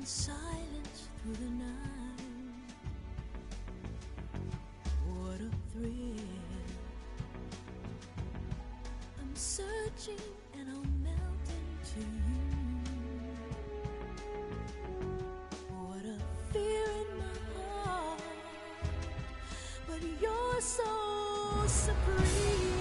silence through the night. What a thrill. I'm searching and I'll melt into you. What a fear in my heart, but you're so supreme.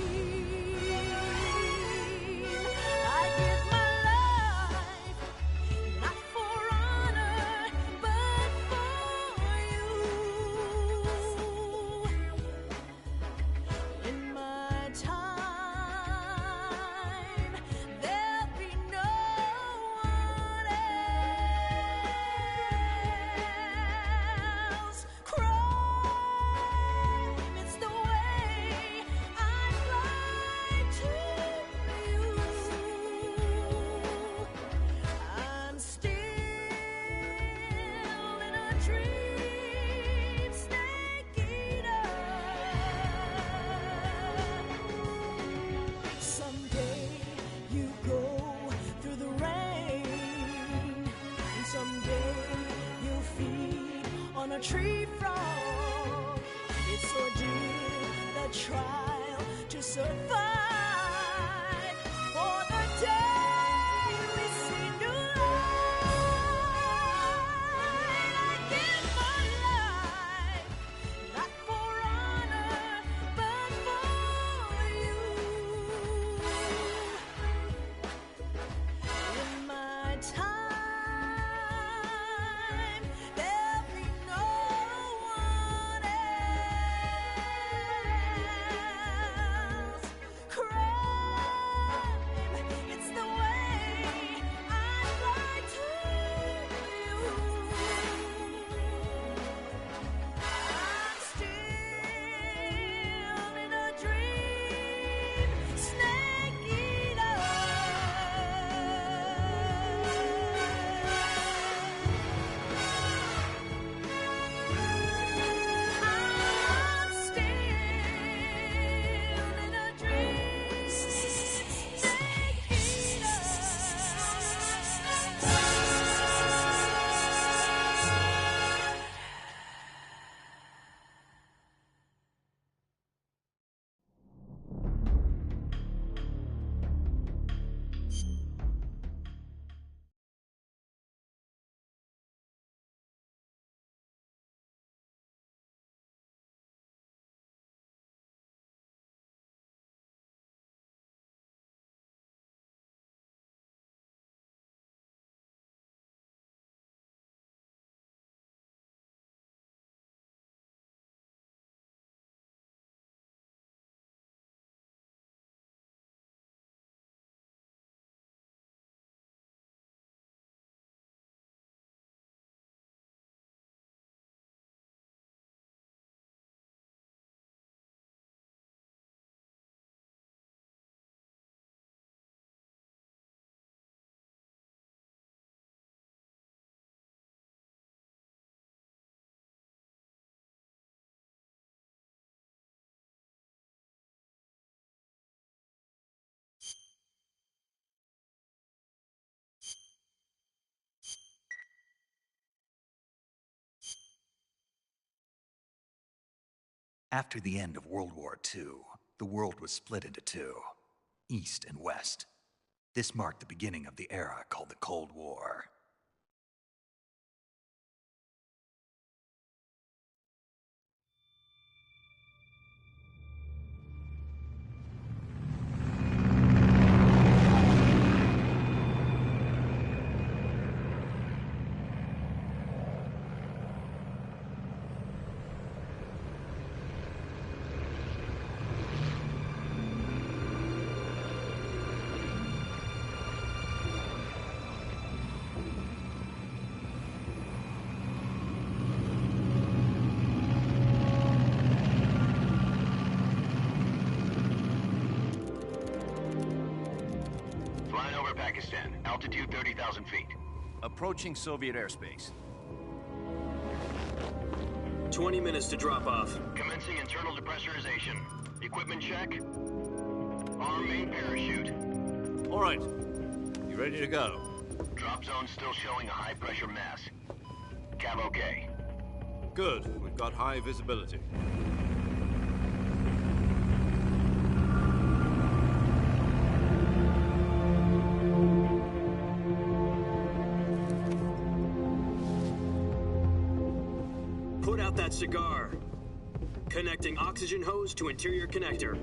A tree frog, it's ordeal, the trial to survive. For the day we see new light, I give my life, not for honor, but for you. In my time, After the end of World War II, the world was split into two, East and West. This marked the beginning of the era called the Cold War. Pakistan, altitude 30,000 feet. Approaching Soviet airspace. 20 minutes to drop off. Commencing internal depressurization. Equipment check. Arm main parachute. All right. You ready to go? Drop zone still showing a high-pressure mass. Cav okay. Good. We've got high visibility. Put out that cigar. Connecting oxygen hose to interior connector.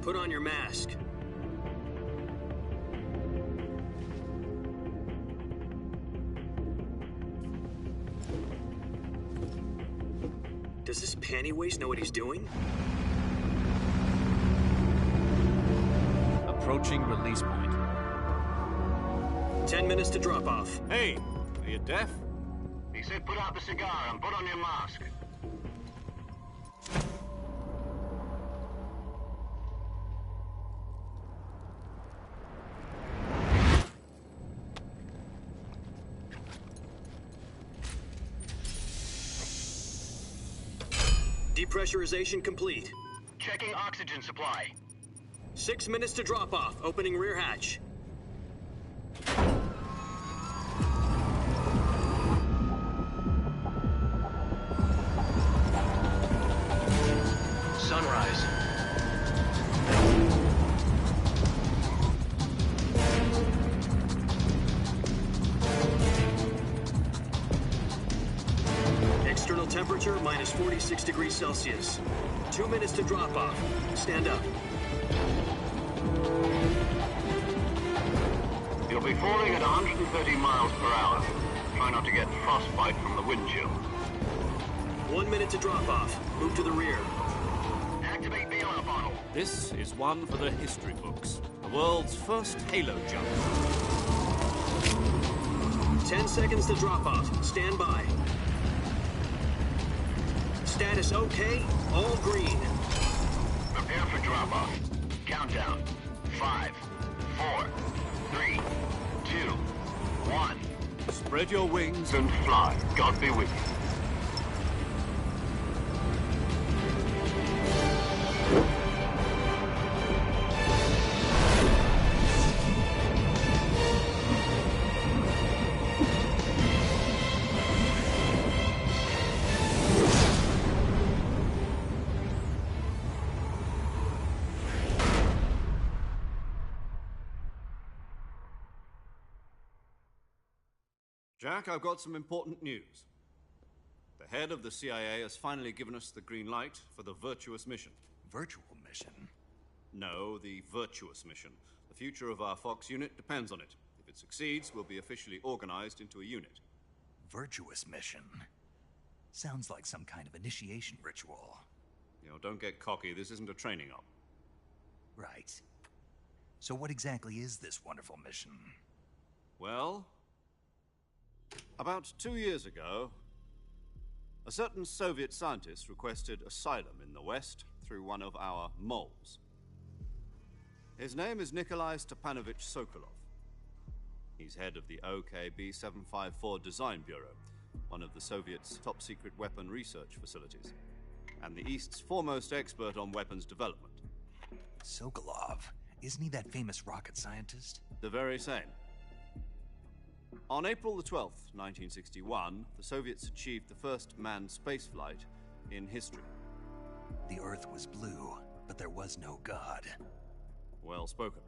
Put on your mask. Does this panty waste know what he's doing? Approaching release point. 10 minutes to drop off. Hey, are you deaf? He said put out the cigar and put on your mask. Depressurization complete. Checking oxygen supply. 6 minutes to drop off. Opening rear hatch. Sunrise. External temperature minus 46 degrees Celsius. 2 minutes to drop off. Stand up. You'll be falling at 130 miles per hour. Try not to get frostbite from the wind chill. 1 minute to drop off. Move to the rear. Activate bailout bottle. This is one for the history books. The world's first halo jump. 10 seconds to drop off. Stand by. Status okay. All green. Prepare for drop-off. Countdown. 5, 4, 3, 2, 1. Spread your wings And fly. God be with you. Jack, I've got some important news. The head of the CIA has finally given us the green light for the Virtuous mission. Virtual mission? No, the Virtuous mission. The future of our Fox unit depends on it. If it succeeds, we'll be officially organized into a unit. Virtuous mission? Sounds like some kind of initiation ritual. You know, don't get cocky. This isn't a training op. Right. So what exactly is this wonderful mission? Well, about 2 years ago, a certain Soviet scientist requested asylum in the West through one of our moles. His name is Nikolai Stepanovich Sokolov. He's head of the OKB-754 Design Bureau, one of the Soviets' top-secret weapon research facilities, and the East's foremost expert on weapons development. Sokolov? Isn't he that famous rocket scientist? The very same. On April the 12th, 1961, the Soviets achieved the first manned spaceflight in history. The Earth was blue, but there was no God. Well spoken.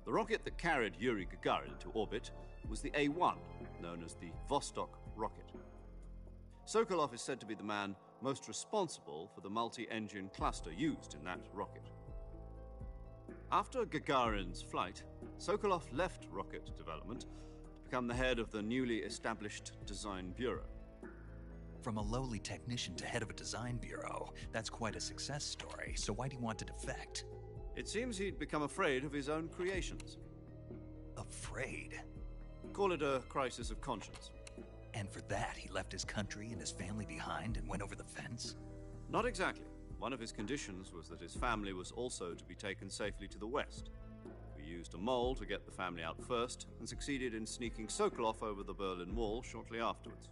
The rocket that carried Yuri Gagarin into orbit was the A-1, known as the Vostok rocket. Sokolov is said to be the man most responsible for the multi-engine cluster used in that rocket. After Gagarin's flight, Sokolov left rocket development to become the head of the newly established Design Bureau. From a lowly technician to head of a design bureau, that's quite a success story, so why do you want to defect? It seems he'd become afraid of his own creations. Afraid? Call it a crisis of conscience. And for that, he left his country and his family behind and went over the fence? Not exactly. One of his conditions was that his family was also to be taken safely to the West. We used a mole to get the family out first and succeeded in sneaking Sokolov over the Berlin Wall shortly afterwards.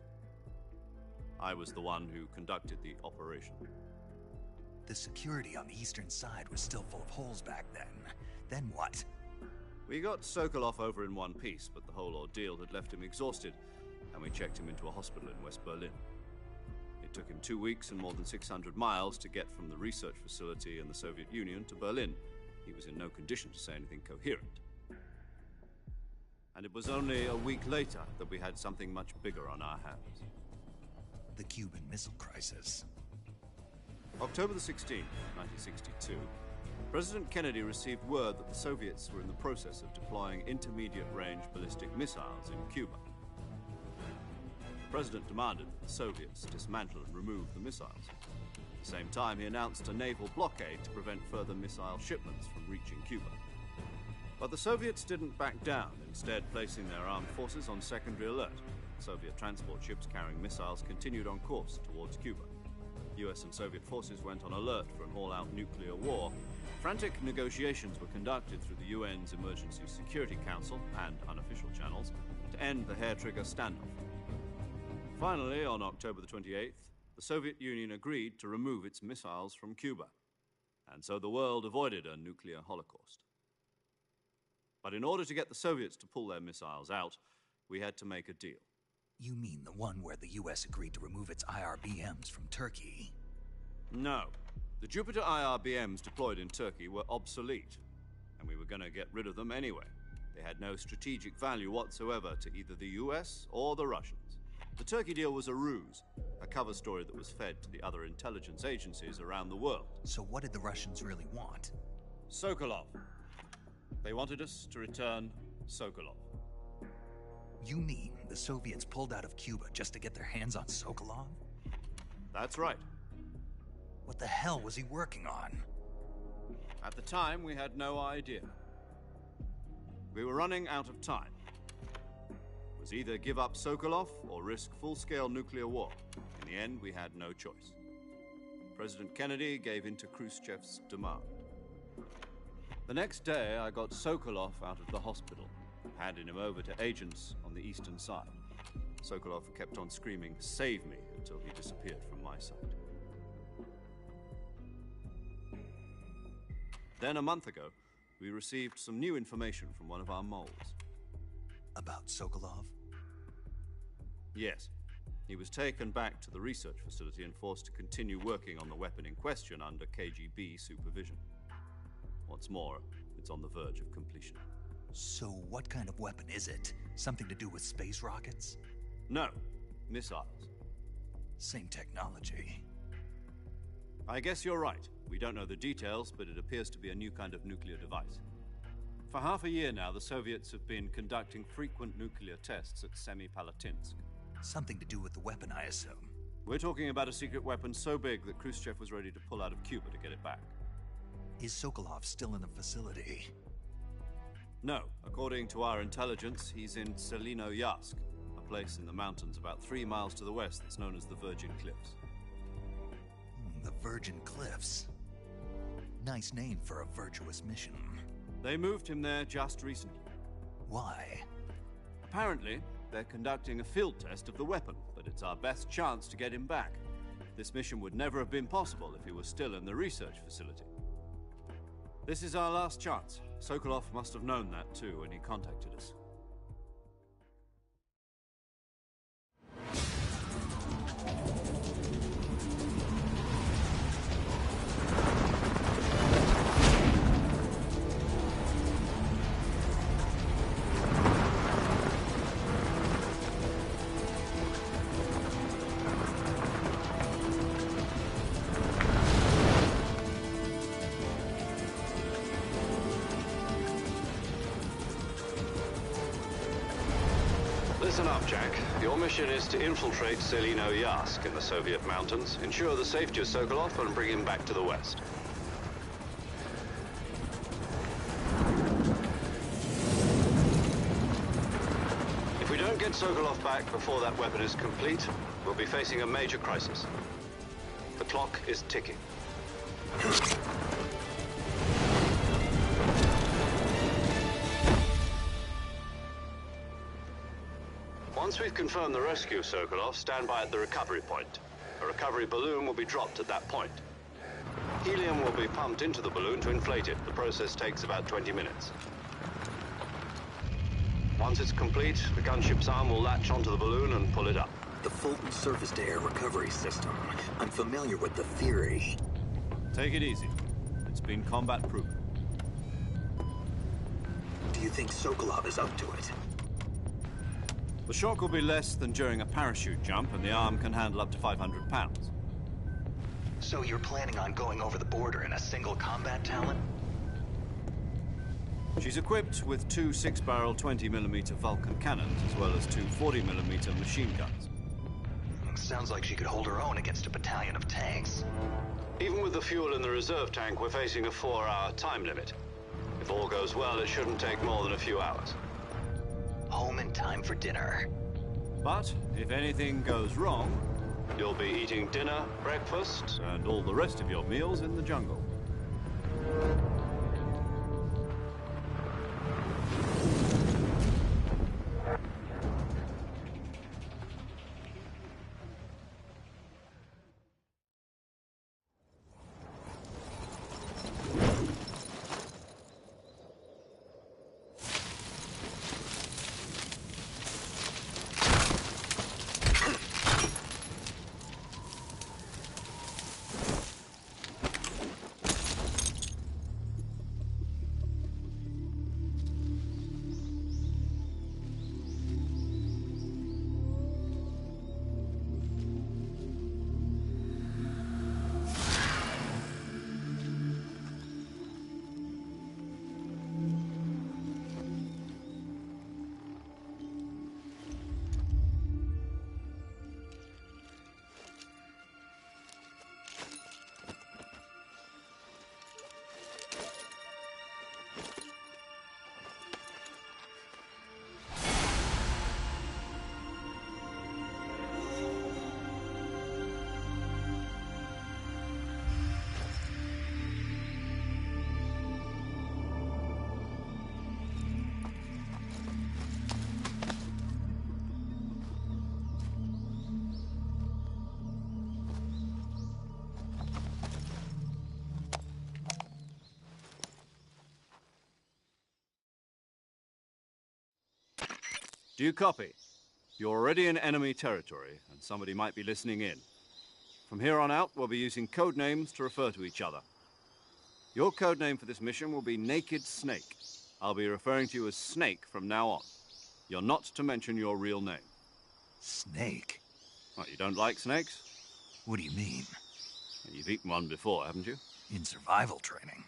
I was the one who conducted the operation. The security on the eastern side was still full of holes back then. Then what? We got Sokolov over in one piece, but the whole ordeal had left him exhausted, and we checked him into a hospital in West Berlin. It took him 2 weeks and more than 600 miles to get from the research facility in the Soviet Union to Berlin. He was in no condition to say anything coherent. And it was only a week later that we had something much bigger on our hands. The Cuban Missile Crisis. October the 16th, 1962, President Kennedy received word that the Soviets were in the process of deploying intermediate-range ballistic missiles in Cuba. The President demanded that the Soviets dismantle and remove the missiles. At the same time, he announced a naval blockade to prevent further missile shipments from reaching Cuba. But the Soviets didn't back down, instead placing their armed forces on secondary alert. Soviet transport ships carrying missiles continued on course towards Cuba. US and Soviet forces went on alert for an all-out nuclear war. Frantic negotiations were conducted through the UN's Emergency Security Council and unofficial channels to end the hair-trigger standoff. Finally, on October the 28th, the Soviet Union agreed to remove its missiles from Cuba, and so the world avoided a nuclear holocaust. But in order to get the Soviets to pull their missiles out, we had to make a deal. You mean the one where the US agreed to remove its IRBMs from Turkey? No. The Jupiter IRBMs deployed in Turkey were obsolete, and we were going to get rid of them anyway. They had no strategic value whatsoever to either the US or the Russians. The Turkey deal was a ruse, a cover story that was fed to the other intelligence agencies around the world. So what did the Russians really want? Sokolov. They wanted us to return Sokolov. You mean the Soviets pulled out of Cuba just to get their hands on Sokolov? That's right. What the hell was he working on? At the time, we had no idea. We were running out of time. It was either give up Sokolov or risk full-scale nuclear war. In the end, we had no choice. President Kennedy gave in to Khrushchev's demand. The next day, I got Sokolov out of the hospital, handing him over to agents on the eastern side. Sokolov kept on screaming, "Save me," until he disappeared from my sight. Then, a month ago, we received some new information from one of our moles. About Sokolov? Yes. He was taken back to the research facility and forced to continue working on the weapon in question under KGB supervision. What's more, it's on the verge of completion. So what kind of weapon is it? Something to do with space rockets? No, missiles. Same technology. I guess you're right. We don't know the details, but it appears to be a new kind of nuclear device. For half a year now, the Soviets have been conducting frequent nuclear tests at Semipalatinsk. Something to do with the weapon, I assume. We're talking about a secret weapon so big that Khrushchev was ready to pull out of Cuba to get it back. Is Sokolov still in the facility? No. According to our intelligence, he's in Selino-Yarsk, a place in the mountains about 3 miles to the west that's known as the Virgin Cliffs. The Virgin Cliffs. Nice name for a virtuous mission. They moved him there just recently. Why? Apparently, they're conducting a field test of the weapon, but it's our best chance to get him back. This mission would never have been possible if he was still in the research facility. This is our last chance. Sokolov must have known that too when he contacted us. Listen up, Jack. Your mission is to infiltrate Selino-Yarsk in the Soviet mountains, ensure the safety of Sokolov, and bring him back to the west. If we don't get Sokolov back before that weapon is complete, we'll be facing a major crisis. The clock is ticking. Once we've confirmed the rescue of Sokolov, stand by at the recovery point. A recovery balloon will be dropped at that point. Helium will be pumped into the balloon to inflate it. The process takes about 20 minutes. Once it's complete, the gunship's arm will latch onto the balloon and pull it up. The Fulton surface-to-air recovery system. I'm familiar with the theory. Take it easy. It's been combat-proven. Do you think Sokolov is up to it? The shock will be less than during a parachute jump, and the arm can handle up to 500 pounds. So you're planning on going over the border in a single combat Talon? She's equipped with two 6-barrel 20mm Vulcan cannons, as well as two 40mm machine guns. Sounds like she could hold her own against a battalion of tanks. Even with the fuel in the reserve tank, we're facing a 4-hour time limit. If all goes well, it shouldn't take more than a few hours. Home in time for dinner. But if anything goes wrong, you'll be eating dinner, breakfast, and all the rest of your meals in the jungle. Do you copy? You're already in enemy territory, and somebody might be listening in. From here on out, we'll be using code names to refer to each other. Your code name for this mission will be Naked Snake. I'll be referring to you as Snake from now on. You're not to mention your real name. Snake? What, you don't like snakes? What do you mean? You've eaten one before, haven't you? In survival training.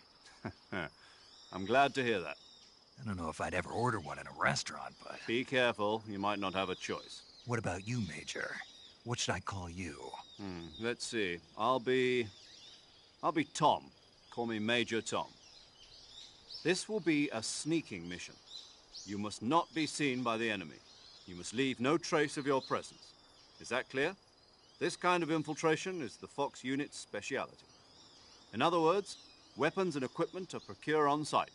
I'm glad to hear that. I don't know if I'd ever order one in a restaurant, but... Be careful, you might not have a choice. What about you, Major? What should I call you? Let's see. I'll be Tom. Call me Major Tom. This will be a sneaking mission. You must not be seen by the enemy. You must leave no trace of your presence. Is that clear? This kind of infiltration is the Fox unit's speciality. In other words, weapons and equipment are procured on site.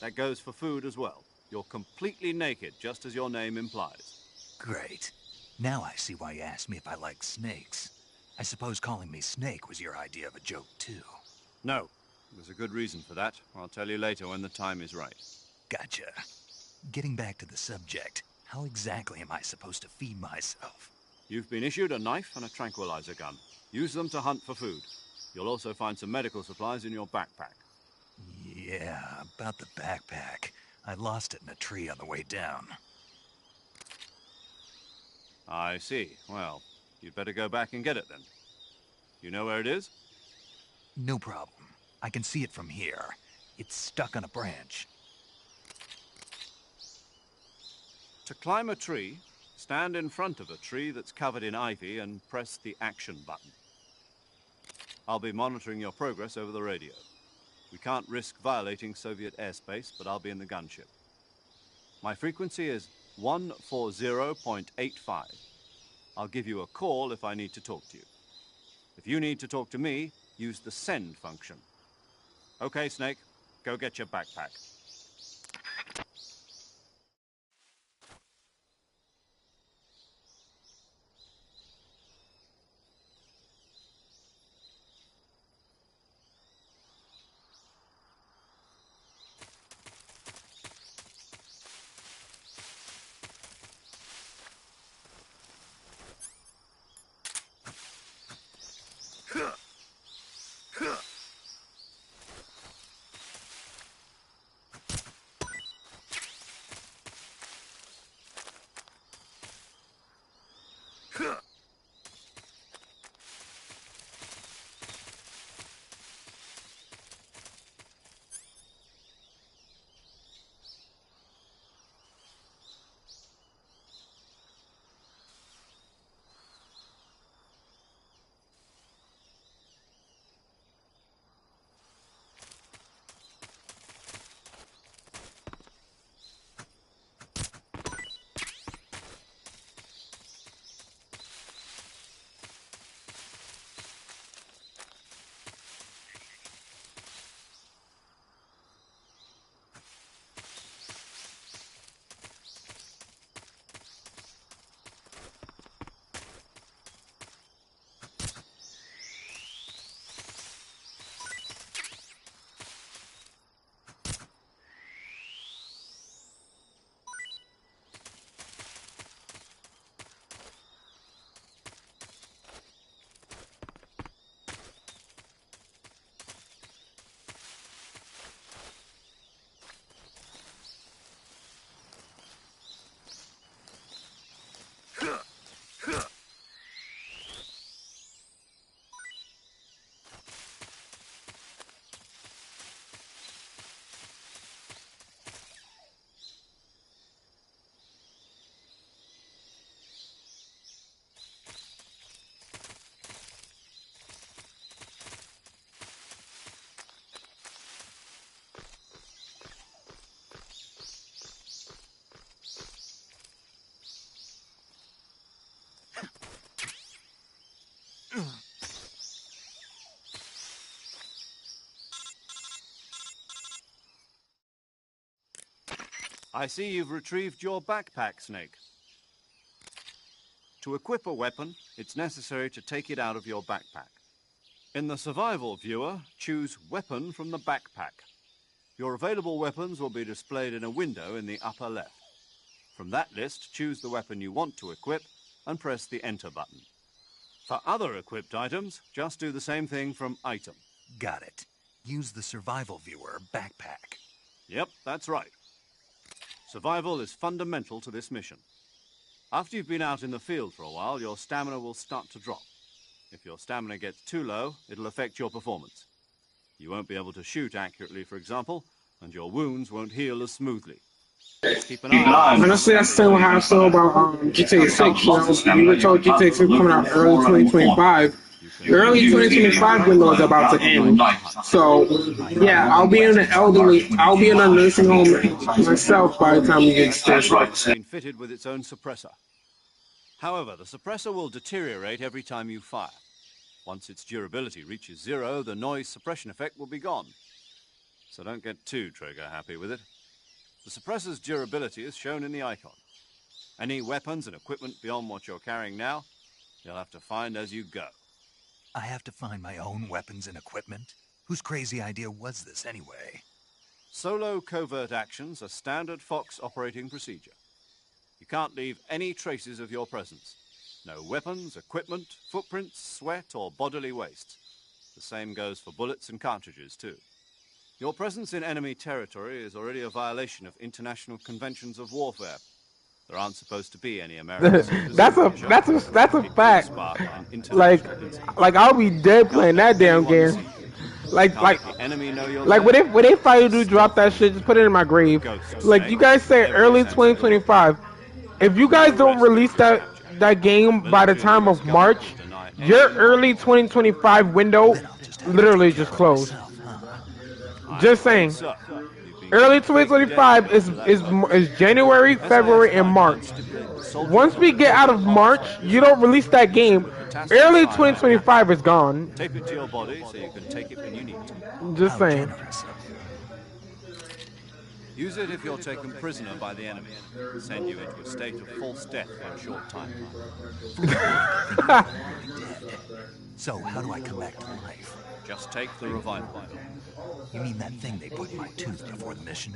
That goes for food as well. You're completely naked, just as your name implies. Great. Now I see why you asked me if I like snakes. I suppose calling me Snake was your idea of a joke, too. No. There's a good reason for that. I'll tell you later when the time is right. Gotcha. Getting back to the subject, how exactly am I supposed to feed myself? You've been issued a knife and a tranquilizer gun. Use them to hunt for food. You'll also find some medical supplies in your backpack. Yeah, about the backpack. I lost it in a tree on the way down. I see. Well, you'd better go back and get it then. You know where it is? No problem. I can see it from here. It's stuck on a branch. To climb a tree, stand in front of a tree that's covered in ivy and press the action button. I'll be monitoring your progress over the radio. We can't risk violating Soviet airspace, but I'll be in the gunship. My frequency is 140.85. I'll give you a call if I need to talk to you. If you need to talk to me, use the send function. Okay, Snake, go get your backpack. I see you've retrieved your backpack, Snake. To equip a weapon, it's necessary to take it out of your backpack. In the survival viewer, choose Weapon from the backpack. Your available weapons will be displayed in a window in the upper left. From that list, choose the weapon you want to equip and press the Enter button. For other equipped items, just do the same thing from Item. Got it. Use the survival viewer backpack. Yep, that's right. Survival is fundamental to this mission. After you've been out in the field for a while, your stamina will start to drop. If your stamina gets too low, it'll affect your performance. You won't be able to shoot accurately, for example, and your wounds won't heal as smoothly. Keep an eye on it. Honestly, that's still how I feel about GTA 6. You know, we were told GTA 6 coming out early 2025. The early 2025 window is about to end. So, yeah, I'll be in a nursing home myself by the time we get to this. Been fitted with its own suppressor. However, the suppressor will deteriorate every time you fire. Once its durability reaches 0, the noise suppression effect will be gone. So don't get too trigger happy with it. The suppressor's durability is shown in the icon. Any weapons and equipment beyond what you're carrying now, you'll have to find as you go. I have to find my own weapons and equipment? Whose crazy idea was this anyway? Solo covert actions are standard Fox operating procedure. You can't leave any traces of your presence. No weapons, equipment, footprints, sweat, or bodily waste. The same goes for bullets and cartridges, too. Your presence in enemy territory is already a violation of international conventions of warfare. There aren't supposed to be any American that's a fact. Like I'll be dead playing that damn game. Like when they finally do drop that shit, just put it in my grave. Like you guys say early 2025. If you guys don't release that game by the time of March, your early 2025 window literally just closed. Just saying. Early 2025 is January, February, and March. Once we get out of March, you don't release that game. Early 2025 is gone. Tape it to your body so you can take it when you need to. Just saying. Use it if you're taken prisoner by the enemy. Send you into a state of false death in a short time. So how do I come back to life? Just take the revival bottle. You mean that thing they put in my tooth before the mission?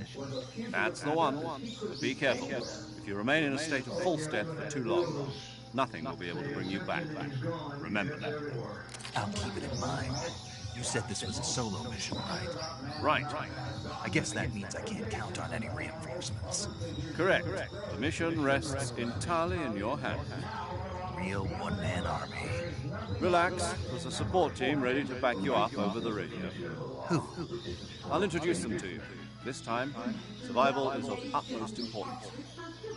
That's the one. But be careful. If you remain in a state of false death for too long, nothing will be able to bring you back. Remember that. I'll keep it in mind. You said this was a solo mission, right? Right. I guess that means I can't count on any reinforcements. Correct. The mission rests entirely in your hands. Real one-man army. Relax. There's a support team ready to back you up over the radio. Who? I'll introduce them to you. This time, survival is of utmost importance.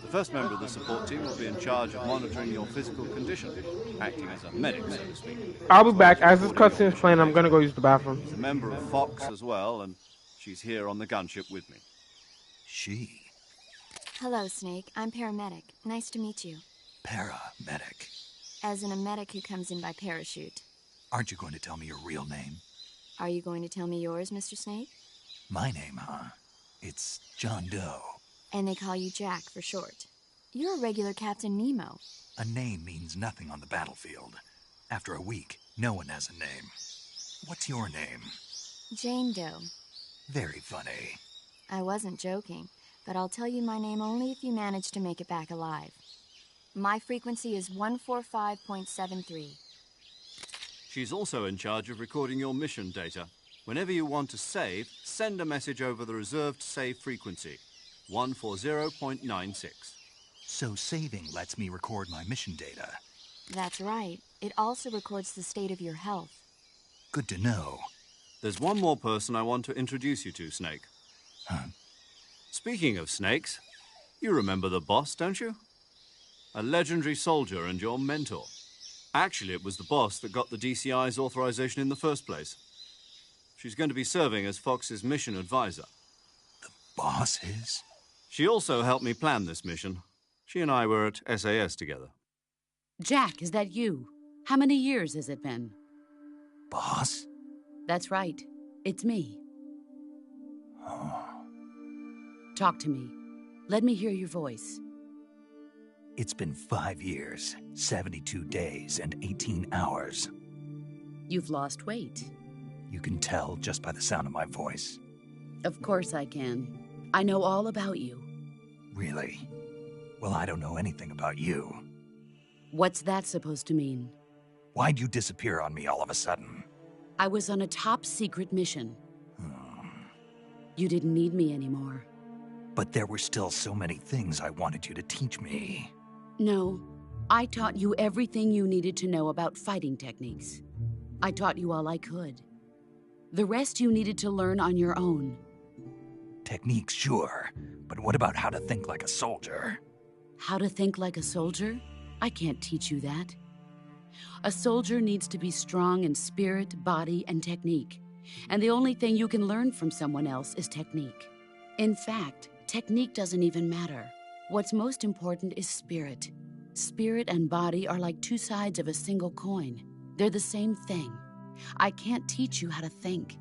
The first member of the support team will be in charge of monitoring your physical condition, acting as a medic, so to speak. I'll be back. As this cutscene is playing, I'm gonna go use the bathroom. She's a member of Fox as well, and she's here on the gunship with me. She. Hello, Snake. I'm paramedic. Nice to meet you. Paramedic. As in a medic who comes in by parachute. Aren't you going to tell me your real name? Are you going to tell me yours, Mr. Snake? My name, huh? It's John Doe. And they call you Jack for short. You're a regular Captain Nemo. A name means nothing on the battlefield. After a week, no one has a name. What's your name? Jane Doe. Very funny. I wasn't joking, but I'll tell you my name only if you manage to make it back alive. My frequency is 145.73. She's also in charge of recording your mission data. Whenever you want to save, send a message over the reserved save frequency, 140.96. So saving lets me record my mission data. That's right. It also records the state of your health. Good to know. There's one more person I want to introduce you to, Snake. Huh? Speaking of snakes, you remember the boss, don't you? A legendary soldier and your mentor. Actually, it was the boss that got the DCI's authorization in the first place. She's going to be serving as Fox's mission advisor. The boss is? She also helped me plan this mission. She and I were at SAS together. Jack, is that you? How many years has it been? Boss? That's right. It's me. Oh. Talk to me. Let me hear your voice. It's been 5 years, 72 days, and 18 hours. You've lost weight. You can tell just by the sound of my voice. Of course I can. I know all about you. Really? Well, I don't know anything about you. What's that supposed to mean? Why'd you disappear on me all of a sudden? I was on a top-secret mission. You didn't need me anymore. But there were still so many things I wanted you to teach me. No, I taught you everything you needed to know about fighting techniques. I taught you all I could. The rest you needed to learn on your own. Techniques, sure. But what about how to think like a soldier? How to think like a soldier? I can't teach you that. A soldier needs to be strong in spirit, body, and technique. And the only thing you can learn from someone else is technique. In fact, technique doesn't even matter. What's most important is spirit. Spirit and body are like two sides of a single coin. They're the same thing. I can't teach you how to think.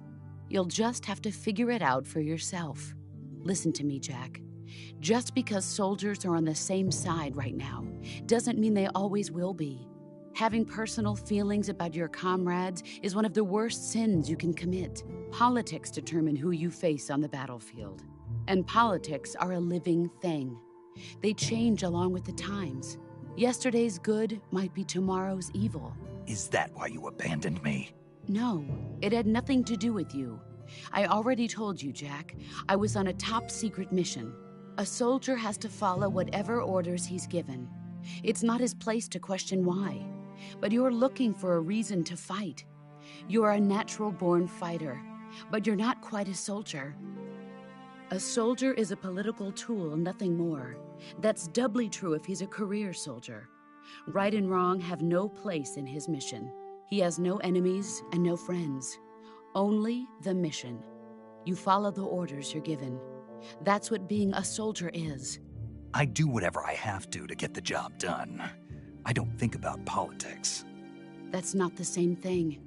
You'll just have to figure it out for yourself. Listen to me, Jack. Just because soldiers are on the same side right now doesn't mean they always will be. Having personal feelings about your comrades is one of the worst sins you can commit. Politics determine who you face on the battlefield. And politics are a living thing. They change along with the times. Yesterday's good might be tomorrow's evil. Is that why you abandoned me? No, it had nothing to do with you. I already told you, Jack. I was on a top-secret mission. A soldier has to follow whatever orders he's given. It's not his place to question why. But you're looking for a reason to fight. You're a natural-born fighter, but you're not quite a soldier. A soldier is a political tool, nothing more. That's doubly true if he's a career soldier. Right and wrong have no place in his mission. He has no enemies and no friends. Only the mission. You follow the orders you're given. That's what being a soldier is. I do whatever I have to get the job done. I don't think about politics. That's not the same thing.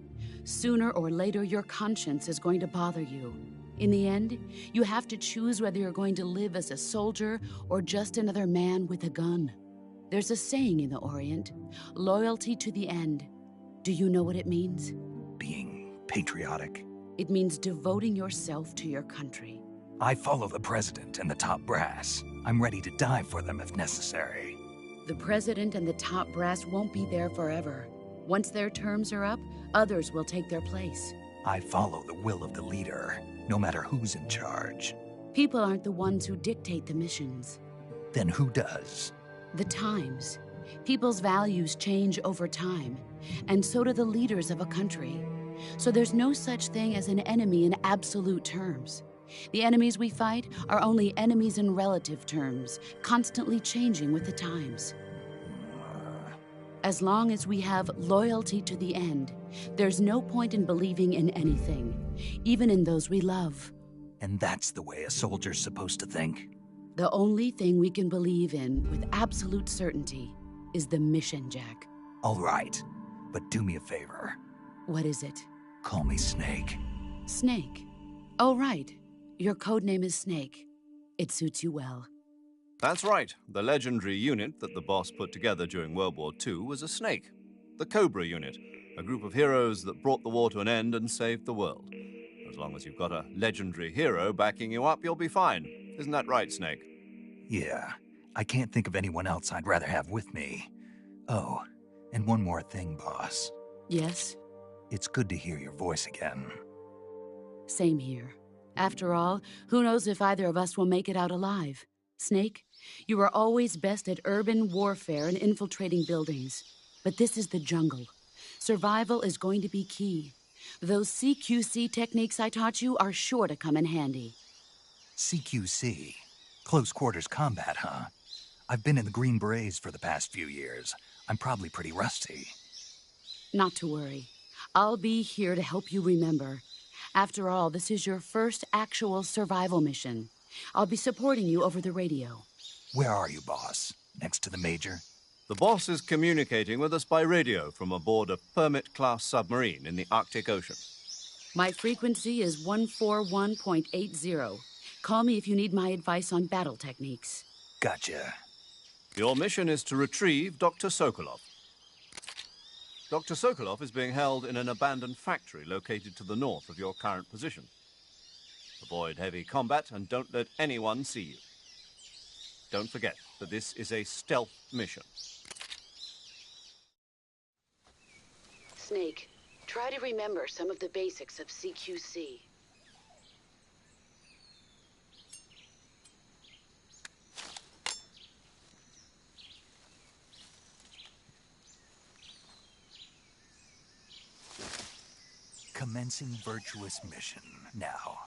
Sooner or later, your conscience is going to bother you. In the end, you have to choose whether you're going to live as a soldier or just another man with a gun. There's a saying in the Orient, loyalty to the end. Do you know what it means? Being patriotic. It means devoting yourself to your country. I follow the president and the top brass. I'm ready to die for them if necessary. The president and the top brass won't be there forever. Once their terms are up, others will take their place. I follow the will of the leader, no matter who's in charge. People aren't the ones who dictate the missions. Then who does? The times. People's values change over time, and so do the leaders of a country. So there's no such thing as an enemy in absolute terms. The enemies we fight are only enemies in relative terms, constantly changing with the times. As long as we have loyalty to the end, there's no point in believing in anything, even in those we love. And that's the way a soldier's supposed to think? The only thing we can believe in with absolute certainty is the mission, Jack. All right, but do me a favor. What is it? Call me Snake. Snake? Oh, right. Your codename is Snake. It suits you well. That's right. The legendary unit that the boss put together during World War II was a snake. The Cobra unit, a group of heroes that brought the war to an end and saved the world. As long as you've got a legendary hero backing you up, you'll be fine. Isn't that right, Snake? Yeah. I can't think of anyone else I'd rather have with me. Oh, and one more thing, boss. Yes? It's good to hear your voice again. Same here. After all, who knows if either of us will make it out alive? Snake, you are always best at urban warfare and infiltrating buildings. But this is the jungle. Survival is going to be key. Those CQC techniques I taught you are sure to come in handy. CQC? Close quarters combat, huh? I've been in the Green Berets for the past few years. I'm probably pretty rusty. Not to worry. I'll be here to help you remember. After all, this is your first actual survival mission. I'll be supporting you over the radio. Where are you, boss? Next to the Major? The boss is communicating with us by radio from aboard a Permit-class submarine in the Arctic Ocean. My frequency is 141.80. Call me if you need my advice on battle techniques. Gotcha. Your mission is to retrieve Dr. Sokolov. Dr. Sokolov is being held in an abandoned factory located to the north of your current position. Avoid heavy combat and don't let anyone see you. Don't forget that this is a stealth mission. Snake, try to remember some of the basics of CQC. Commencing virtuous mission now.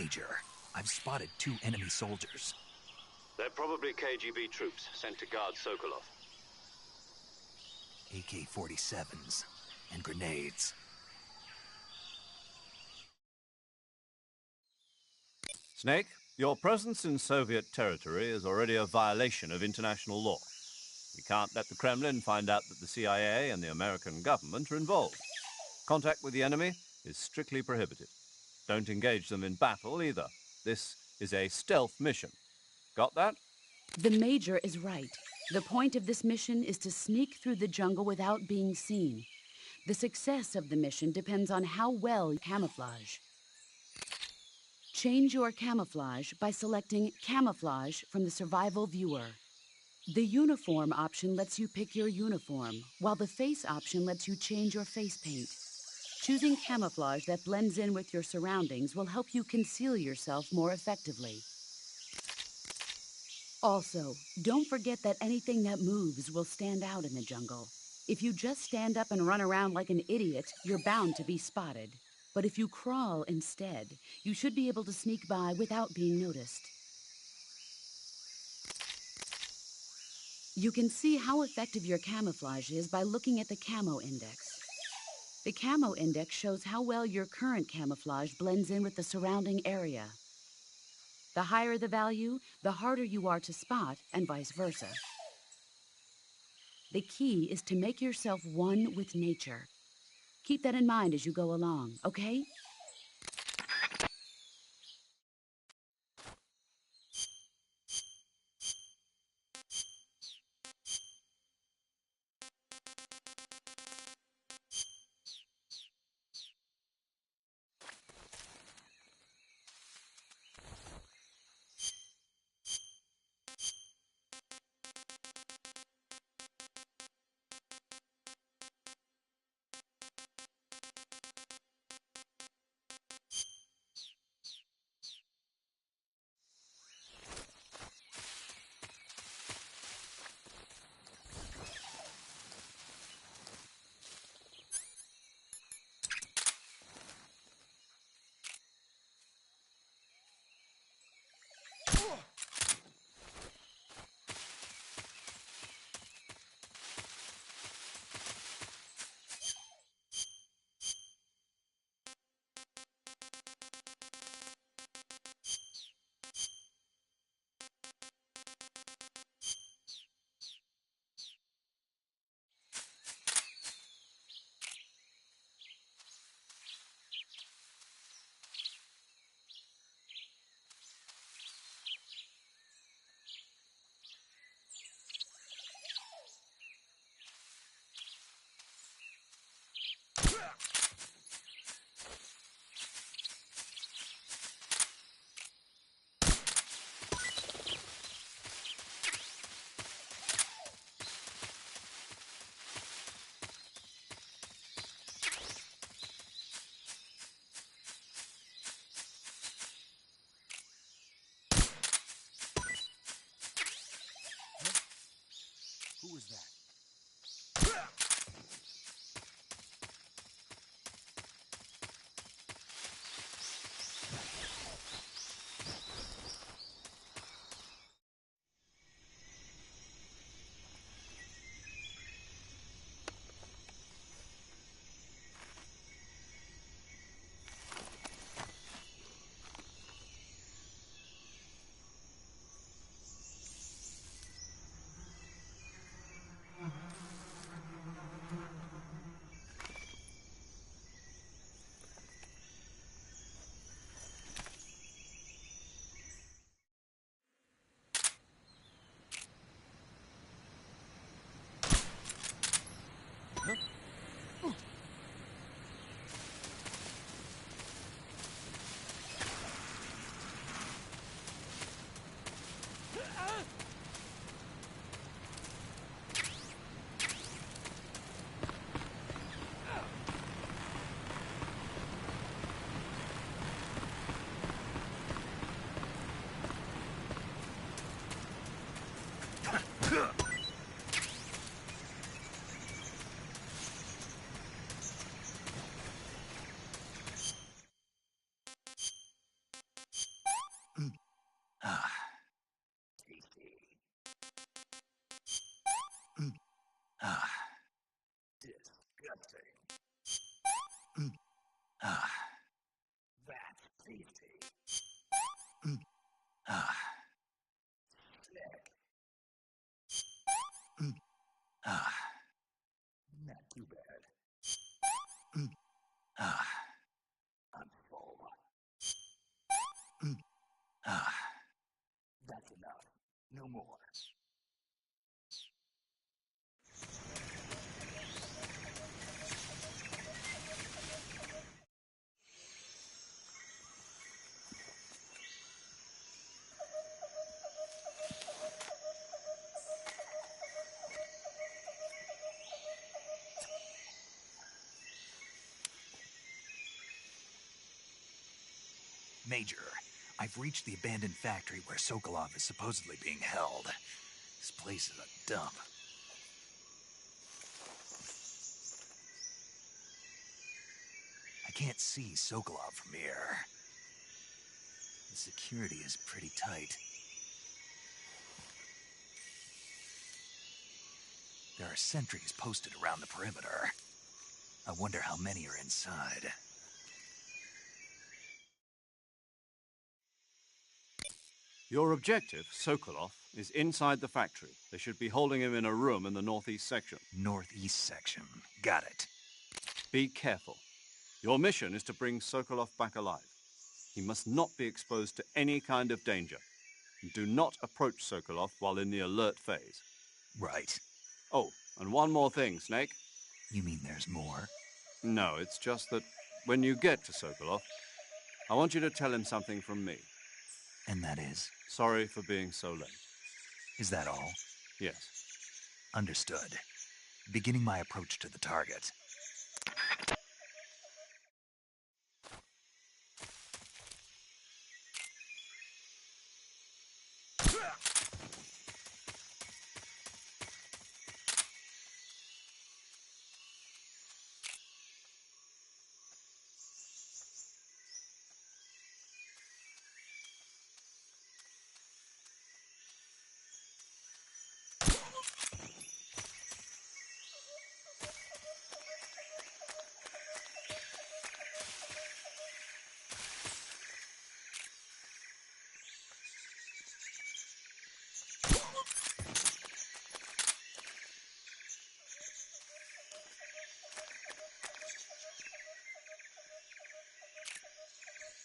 Major. I've spotted 2 enemy soldiers. They're probably KGB troops sent to guard Sokolov. AK-47s and grenades. Snake, your presence in Soviet territory is already a violation of international law. We can't let the Kremlin find out that the CIA and the American government are involved. Contact with the enemy is strictly prohibited. Don't engage them in battle either. This is a stealth mission. Got that? The Major is right. The point of this mission is to sneak through the jungle without being seen. The success of the mission depends on how well you camouflage. Change your camouflage by selecting Camouflage from the Survival Viewer. The Uniform option lets you pick your uniform, while the Face option lets you change your face paint. Choosing camouflage that blends in with your surroundings will help you conceal yourself more effectively. Also, don't forget that anything that moves will stand out in the jungle. If you just stand up and run around like an idiot, you're bound to be spotted. But if you crawl instead, you should be able to sneak by without being noticed. You can see how effective your camouflage is by looking at the Camo Index. The Camo Index shows how well your current camouflage blends in with the surrounding area. The higher the value, the harder you are to spot, and vice versa. The key is to make yourself one with nature. Keep that in mind as you go along, okay? Ah. Ah. Disgusting. Ah. That's tasty. Ah. Sick. Ah. Not too bad. Ah. I'm full. Ah. That's enough. No more. Major, I've reached the abandoned factory where Sokolov is supposedly being held. This place is a dump. I can't see Sokolov from here. The security is pretty tight. There are sentries posted around the perimeter. I wonder how many are inside. Your objective, Sokolov, is inside the factory. They should be holding him in a room in the northeast section. Northeast section. Got it. Be careful. Your mission is to bring Sokolov back alive. He must not be exposed to any kind of danger. Do not approach Sokolov while in the alert phase. Right. Oh, and one more thing, Snake. You mean there's more? No, it's just that when you get to Sokolov, I want you to tell him something from me. And that is? Sorry for being so late. Is that all? Yes. Understood. Beginning my approach to the target.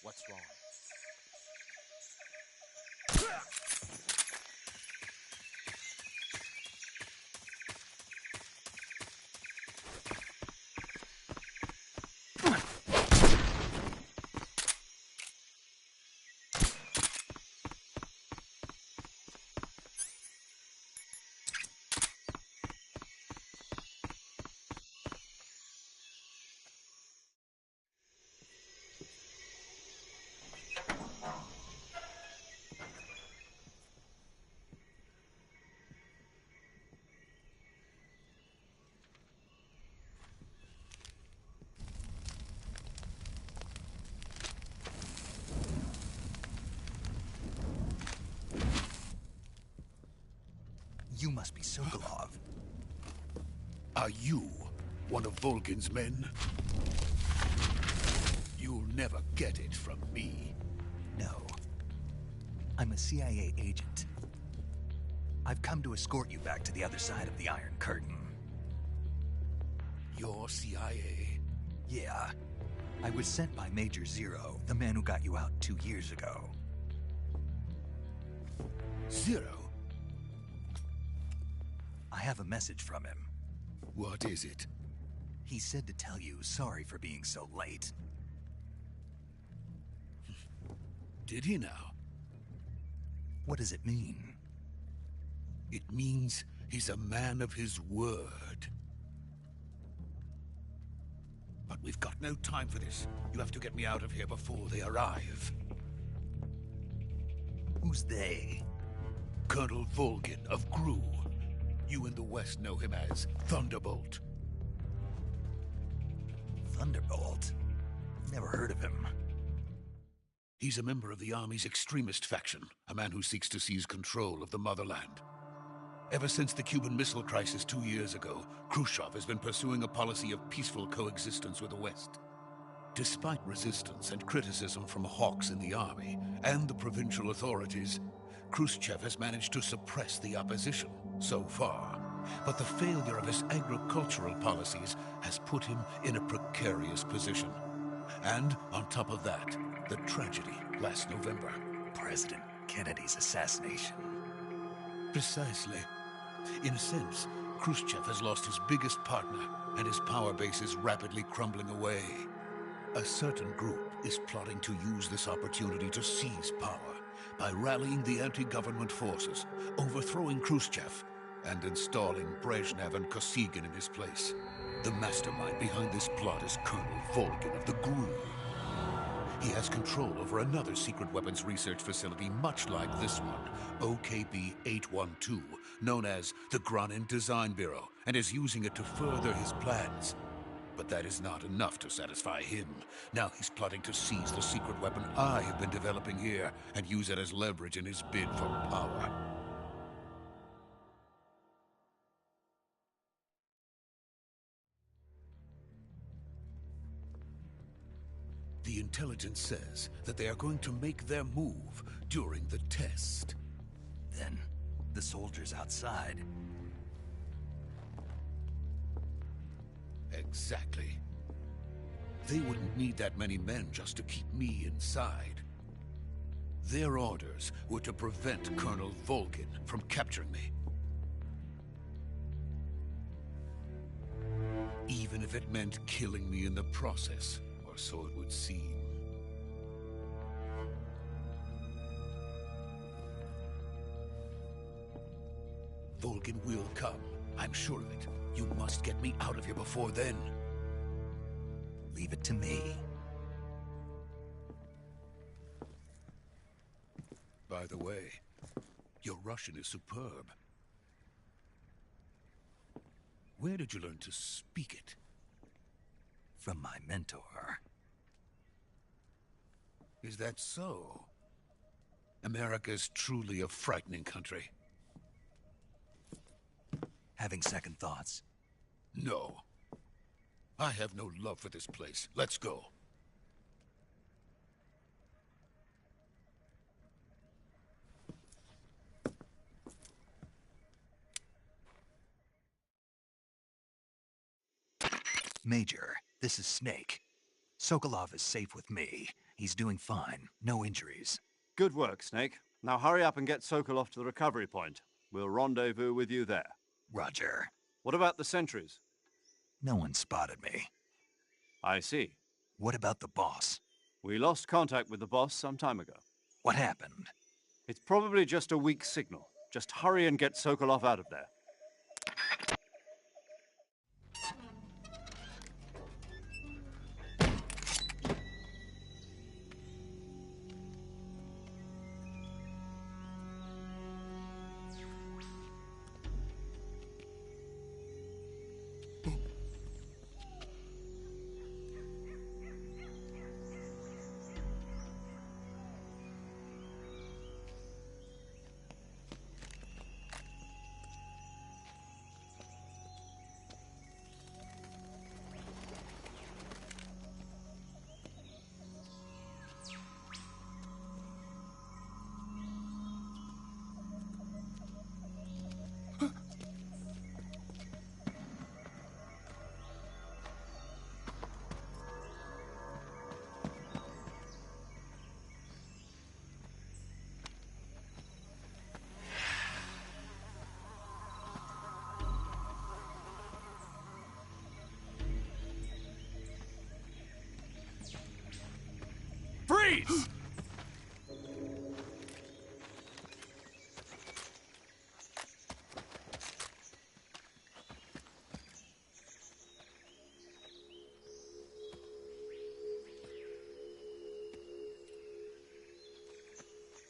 What's wrong? You must be Sokolov. Are you one of Volgin's men? You'll never get it from me. No. I'm a CIA agent. I've come to escort you back to the other side of the Iron Curtain. You're CIA? Yeah. I was sent by Major Zero, the man who got you out 2 years ago. Zero? I have a message from him. What is it? He said to tell you sorry for being so late. Did he now? What does it mean? It means he's a man of his word. But we've got no time for this. You have to get me out of here before they arrive. Who's they? Colonel Volgin of GRU. You in the West know him as Thunderbolt. Thunderbolt? Never heard of him. He's a member of the Army's extremist faction, a man who seeks to seize control of the motherland. Ever since the Cuban Missile Crisis 2 years ago, Khrushchev has been pursuing a policy of peaceful coexistence with the West. Despite resistance and criticism from hawks in the army and the provincial authorities, Khrushchev has managed to suppress the opposition so far. But the failure of his agricultural policies has put him in a precarious position. And on top of that, the tragedy last November. President Kennedy's assassination. Precisely. In a sense, Khrushchev has lost his biggest partner, and his power base is rapidly crumbling away. A certain group is plotting to use this opportunity to seize power by rallying the anti-government forces, overthrowing Khrushchev, and installing Brezhnev and Kosygin in his place. The mastermind behind this plot is Colonel Volgin of the GRU. He has control over another secret weapons research facility much like this one, OKB-812, known as the Granin Design Bureau, and is using it to further his plans. But that is not enough to satisfy him. Now he's plotting to seize the secret weapon I have been developing here and use it as leverage in his bid for power. The intelligence says that they are going to make their move during the test. Then, the soldiers outside. Exactly. They wouldn't need that many men just to keep me inside. Their orders were to prevent Colonel Volgin from capturing me. Even if it meant killing me in the process, or so it would seem. Volgin will come. I'm sure of it. You must get me out of here before then. Leave it to me. By the way, your Russian is superb. Where did you learn to speak it? From my mentor. Is that so? America is truly a frightening country. Having second thoughts? No. I have no love for this place. Let's go. Major, this is Snake. Sokolov is safe with me. He's doing fine. No injuries. Good work, Snake. Now hurry up and get Sokolov to the recovery point. We'll rendezvous with you there. Roger. What about the sentries? No one spotted me. I see. What about the boss? We lost contact with the boss some time ago. What happened? It's probably just a weak signal. Just hurry and get Sokolov out of there. Freeze!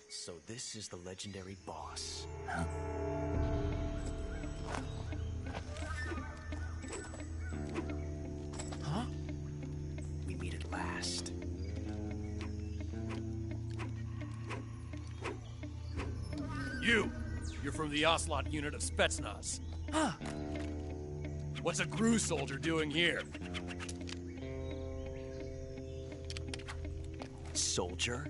So this is the legendary boss. Huh? Huh? We meet at last. You're from the Ocelot unit of Spetsnaz. Huh. What's a GRU soldier doing here? Soldier?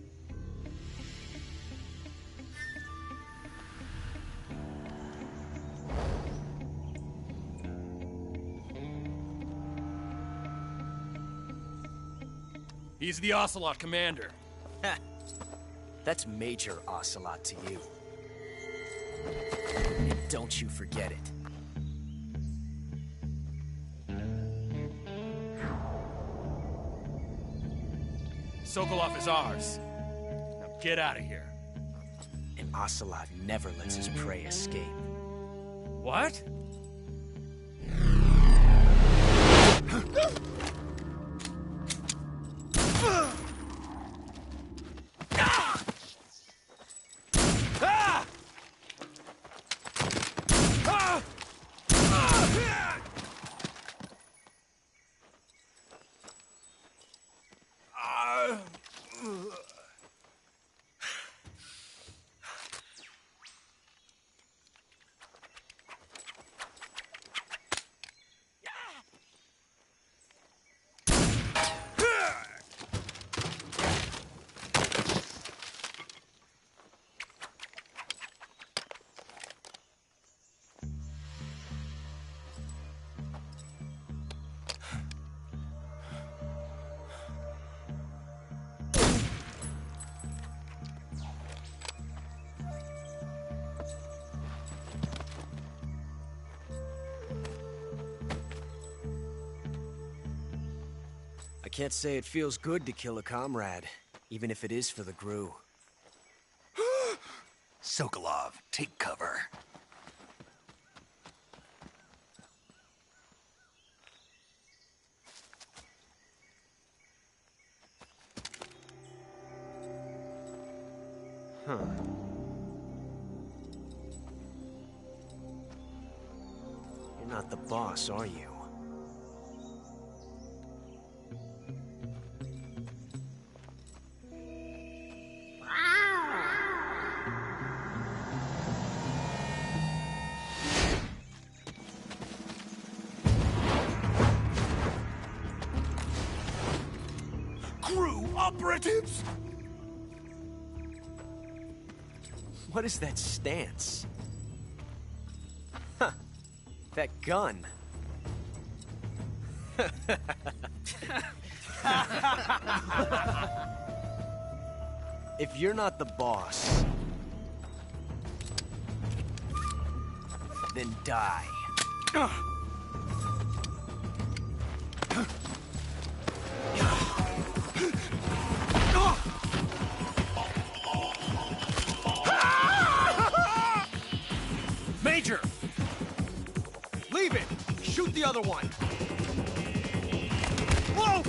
He's the Ocelot commander. That's Major Ocelot to you. And don't you forget it. Sokolov is ours. Now get out of here. And Ocelot never lets his prey escape. What? I can't say it feels good to kill a comrade, even if it is for the GRU. Sokolov, take cover. Huh. You're not the boss, are you? GRU operatives! What is that stance? Huh. That gun. If you're not the boss, then die. Major! Leave it! Shoot the other one! Whoa!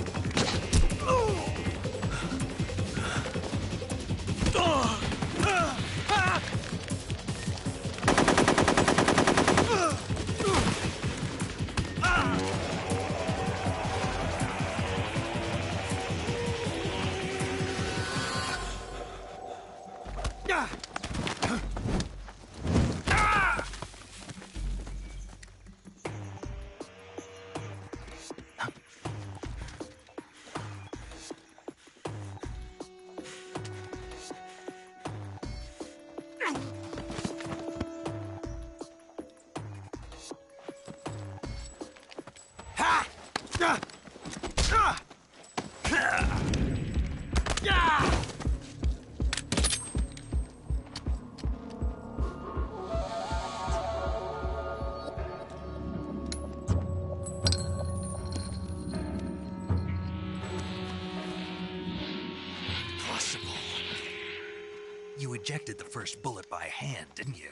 You ejected the first bullet by hand, didn't you?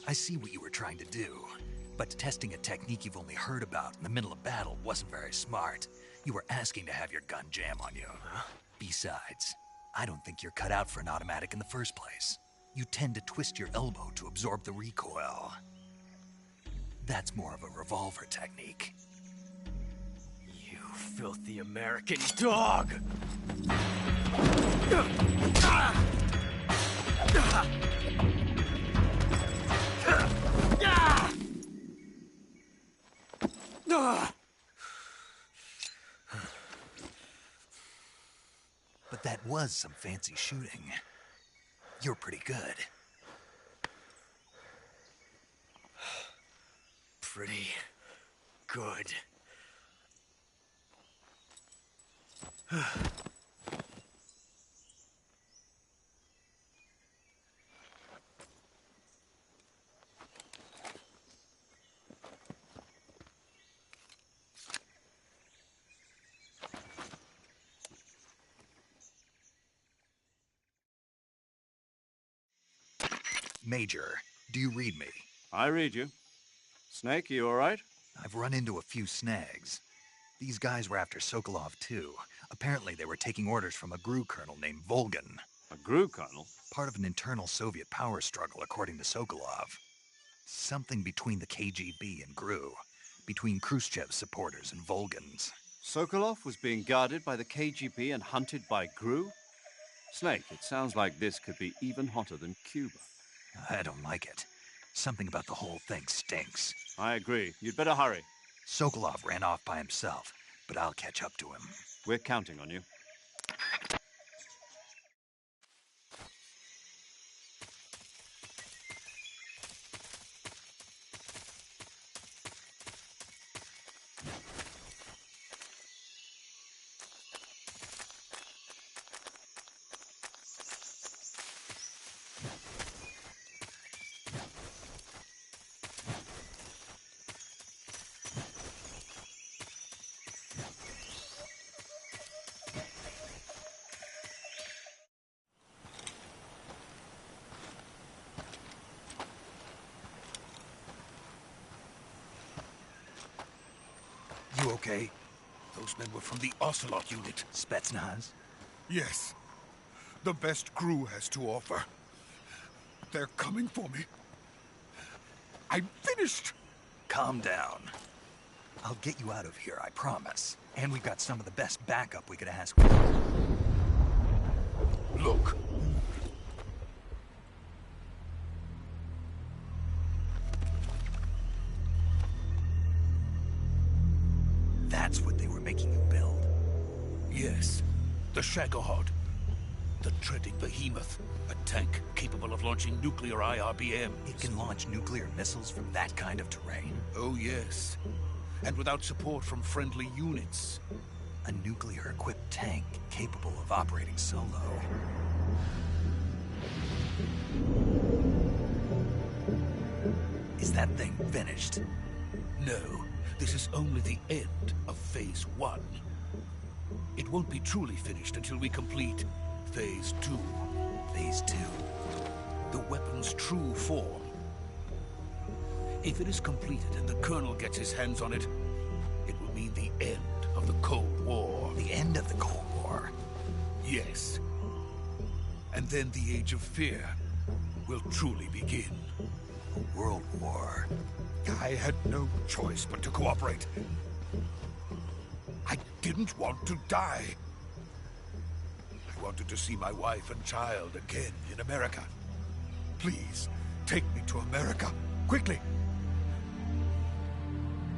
I see what you were trying to do. But testing a technique you've only heard about in the middle of battle wasn't very smart. You were asking to have your gun jam on you. Huh? Besides, I don't think you're cut out for an automatic in the first place. You tend to twist your elbow to absorb the recoil. That's more of a revolver technique. You filthy American dog! But that was some fancy shooting. You're pretty good. Pretty good. Major, do you read me? I read you. Snake, you all right? I've run into a few snags. These guys were after Sokolov, too. Apparently, they were taking orders from a GRU colonel named Volgin. A GRU colonel? Part of an internal Soviet power struggle, according to Sokolov. Something between the KGB and GRU. Between Khrushchev's supporters and Volgin's. Sokolov was being guarded by the KGB and hunted by GRU? Snake, it sounds like this could be even hotter than Cuba. I don't like it. Something about the whole thing stinks. I agree. You'd better hurry. Sokolov ran off by himself, but I'll catch up to him. We're counting on you. You okay? Those men were from the Ocelot unit. Spetsnaz? Yes. The best GRU has to offer. They're coming for me. I'm finished! Calm down. I'll get you out of here, I promise. And we've got some of the best backup we could ask for. Look. That's what they were making you build? Yes. The Shagohod. The treading behemoth. A tank capable of launching nuclear IRBMs. It can launch nuclear missiles from that kind of terrain? Oh, yes. And without support from friendly units. A nuclear-equipped tank capable of operating solo. Is that thing finished? No. This is only the end of Phase 1. It won't be truly finished until we complete Phase 2. Phase 2? The weapon's true form. If it is completed and the Colonel gets his hands on it, it will mean the end of the Cold War. The end of the Cold War? Yes. And then the Age of Fear will truly begin. A world war. I had no choice but to cooperate. I didn't want to die. I wanted to see my wife and child again in America. Please, take me to America, quickly.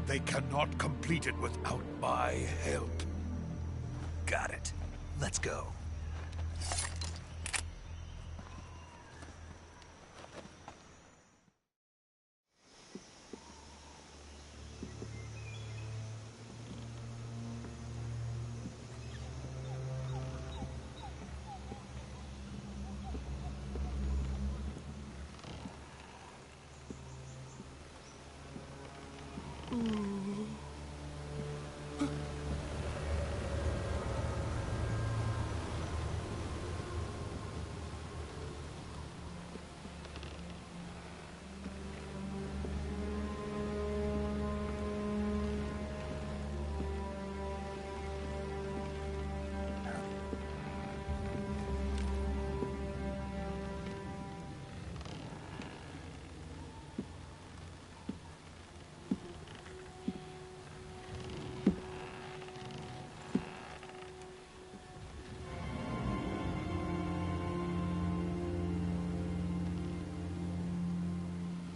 They cannot complete it without my help. Got it. Let's go.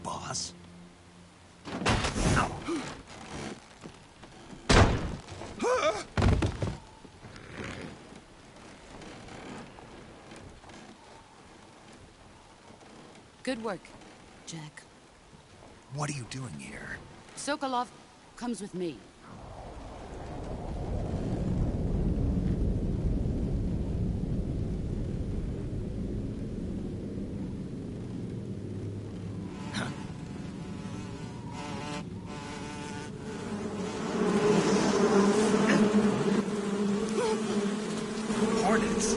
Boss? Good work, Jack. What are you doing here? Sokolov comes with me. Hornets.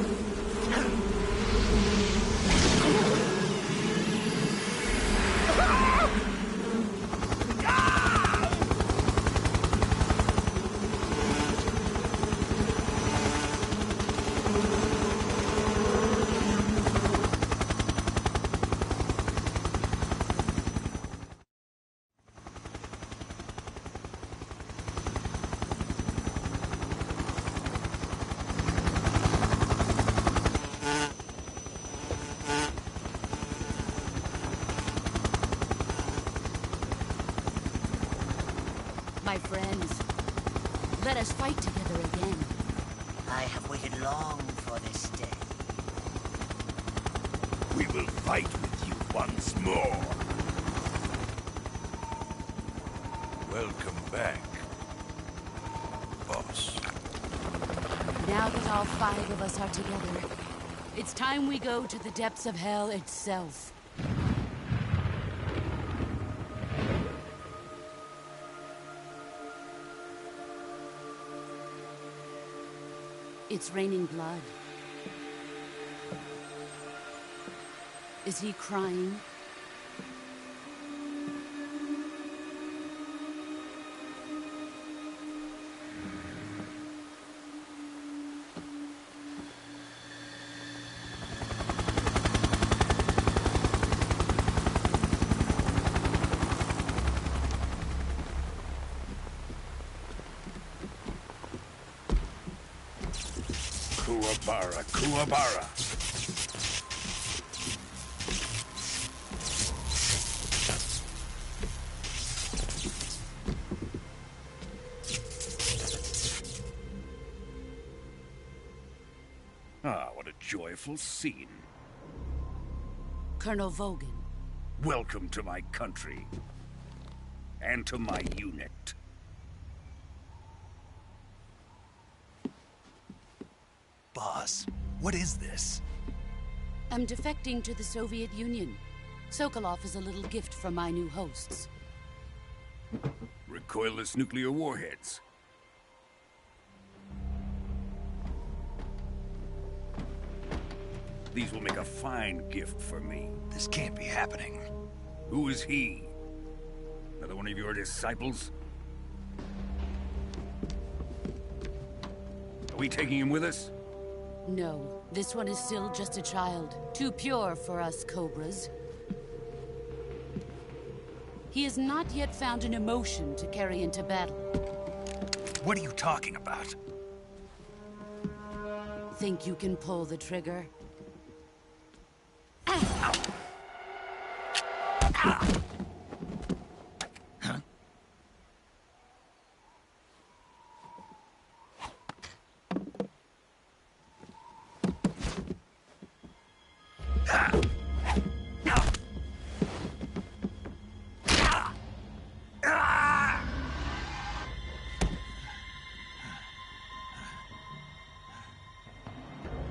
My friends, let us fight together again. I have waited long for this day. We will fight with you once more. Welcome back, boss. Now that all 5 of us are together, it's time we go to the depths of hell itself. It's raining blood. Is he crying? Kuwabara, Kuwabara. Ah, what a joyful scene. Colonel Vogan. Welcome to my country. And to my unit. Boss, what is this? I'm defecting to the Soviet Union. Sokolov is a little gift from my new hosts. Recoilless nuclear warheads. These will make a fine gift for me. This can't be happening. Who is he? Another one of your disciples? Are we taking him with us? No, this one is still just a child. Too pure for us Cobras. He has not yet found an emotion to carry into battle. What are you talking about? Think you can pull the trigger?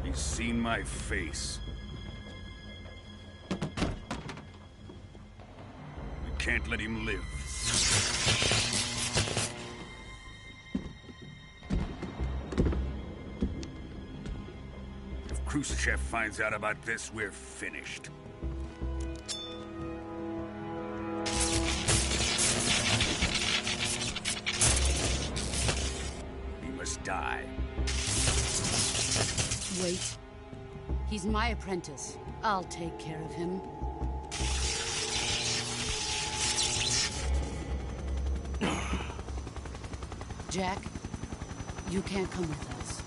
He's seen my face. We can't let him live. If Khrushchev finds out about this, we're finished. He must die. Wait. He's my apprentice. I'll take care of him. Jack, you can't come with us.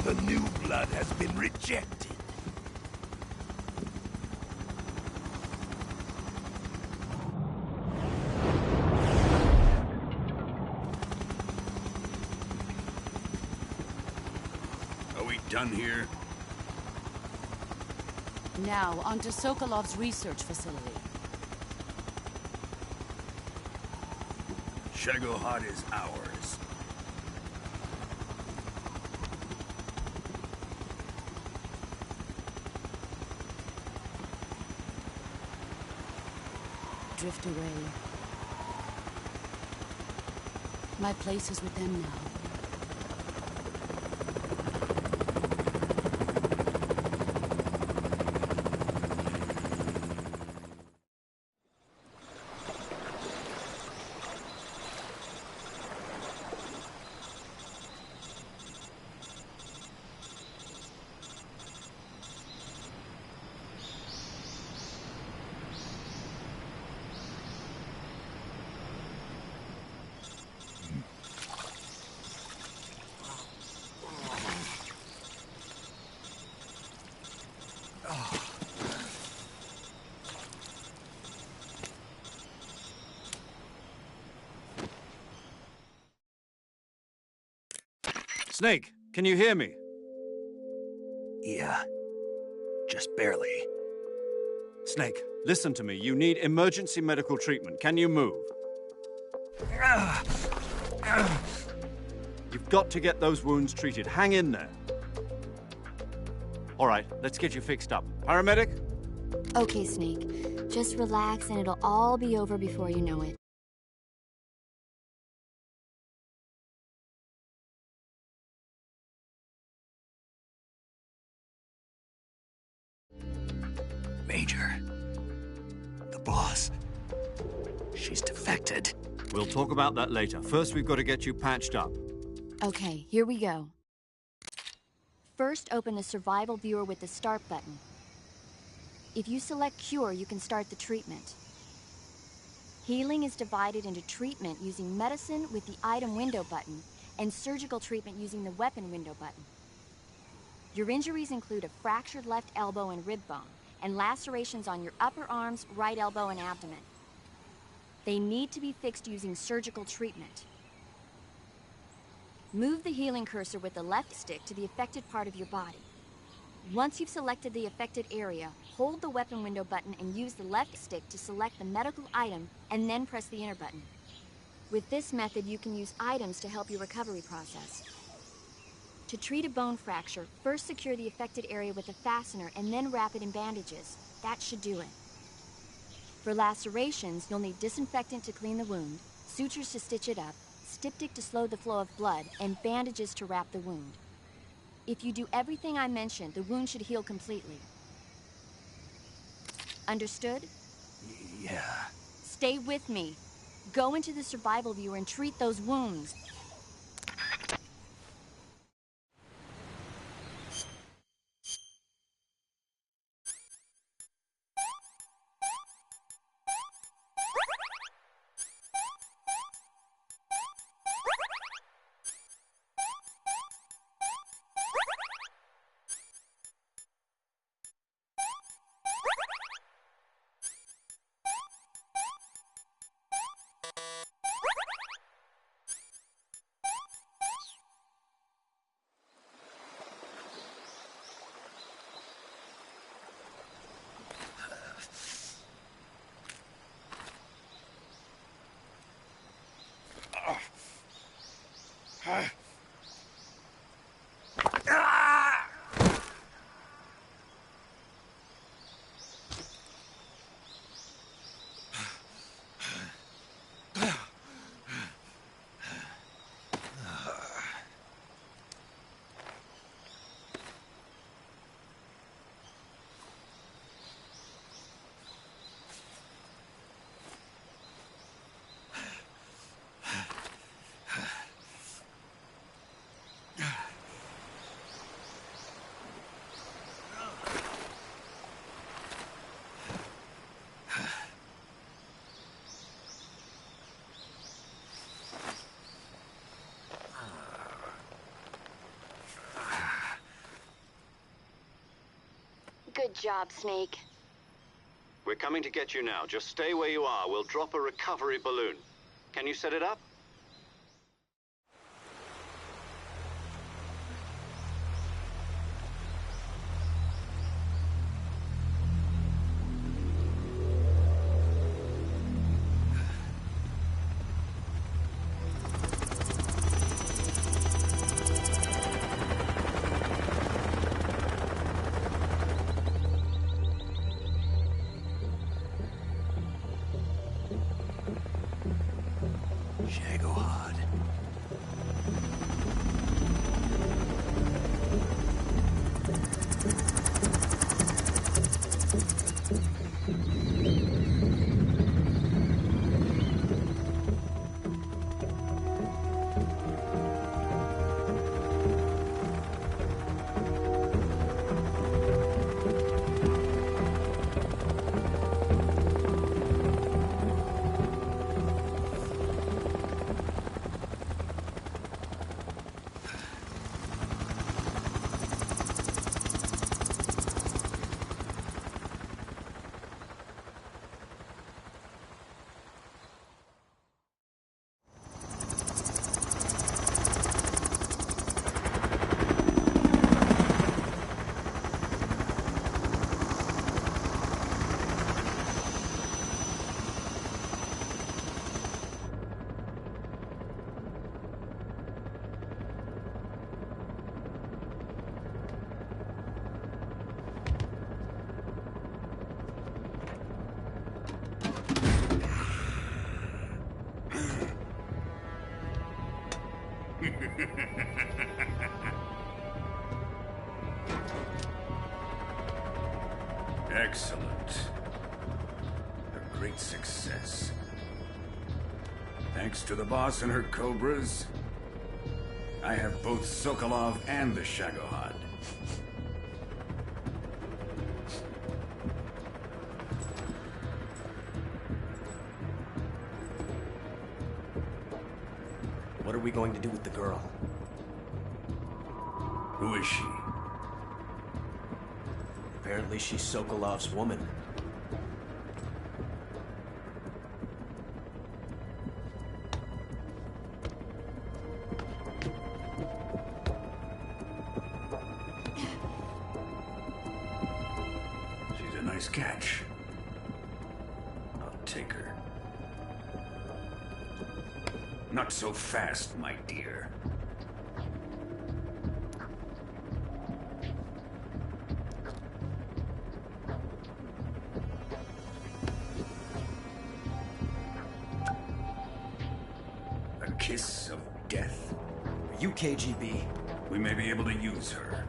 The new blood has been rejected. Are we done here? Now, on to Sokolov's research facility. Shagohod is ours. Drift away. My place is with them now. Snake, can you hear me? Yeah. Just barely. Snake, listen to me. You need emergency medical treatment. Can you move? You've got to get those wounds treated. Hang in there. All right, let's get you fixed up. Paramedic? Okay, Snake. Just relax and it'll all be over before you know it. Major. The boss. She's defected. We'll talk about that later. First, we've got to get you patched up. Okay, here we go. First, open the survival viewer with the start button. If you select cure, you can start the treatment. Healing is divided into treatment using medicine with the item window button and surgical treatment using the weapon window button. Your injuries include a fractured left elbow and rib bone, and lacerations on your upper arms, right elbow, and abdomen. They need to be fixed using surgical treatment. Move the healing cursor with the left stick to the affected part of your body. Once you've selected the affected area, hold the weapon window button and use the left stick to select the medical item, and then press the enter button. With this method, you can use items to help your recovery process. To treat a bone fracture, first secure the affected area with a fastener and then wrap it in bandages. That should do it. For lacerations, you'll need disinfectant to clean the wound, sutures to stitch it up, styptic to slow the flow of blood, and bandages to wrap the wound. If you do everything I mentioned, the wound should heal completely. Understood? Yeah. Stay with me. Go into the survival viewer and treat those wounds. Good job, Snake. We're coming to get you now. Just stay where you are. We'll drop a recovery balloon. Can you set it up? Shagohod. Excellent. A great success. Thanks to the boss and her cobras, I have both Sokolov and the Shagohod. What are we going to do with the girl? Who is she? Apparently she's Sokolov's woman. She's a nice catch. I'll take her. Not so fast, my dear. A kiss of death? Are you KGB? We may be able to use her.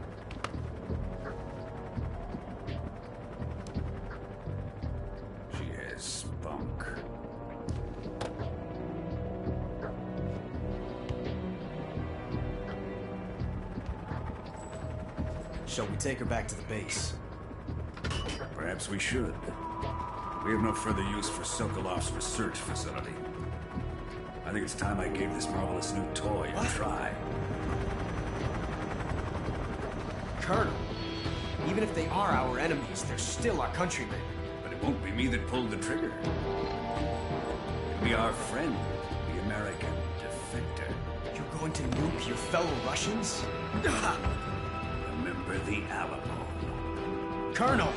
She has spunk. Shall we take her back to the base? Perhaps we should. We have no further use for Sokolov's research facility. I think it's time I gave this marvelous new toy a try. Colonel, even if they are our enemies, they're still our countrymen. But it won't be me that pulled the trigger. It'll be our friend, the American defector. You're going to nuke your fellow Russians? Remember the Alamo. Colonel!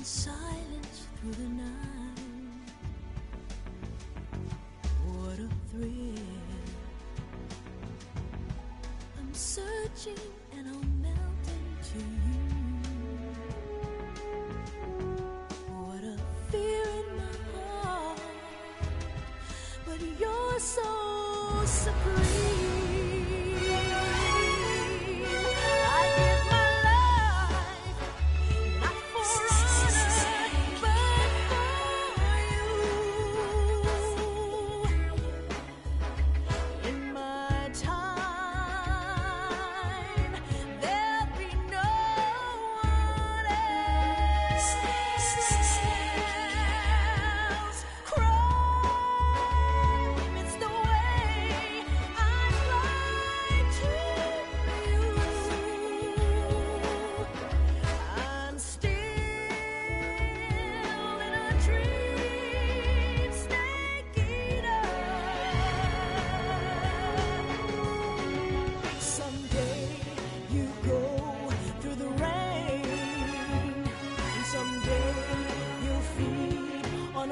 in silence through the night. What a thrill. I'm searching and I'll melt into you. What a fear in my heart, but you're so supreme.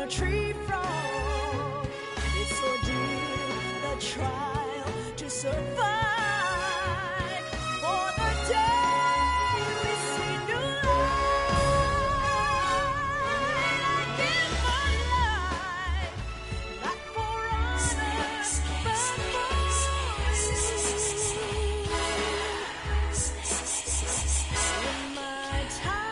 Tree frog, it's ordeal, the trial to survive. For the day we see new light, I give my life, not for honor, but for you. In my time,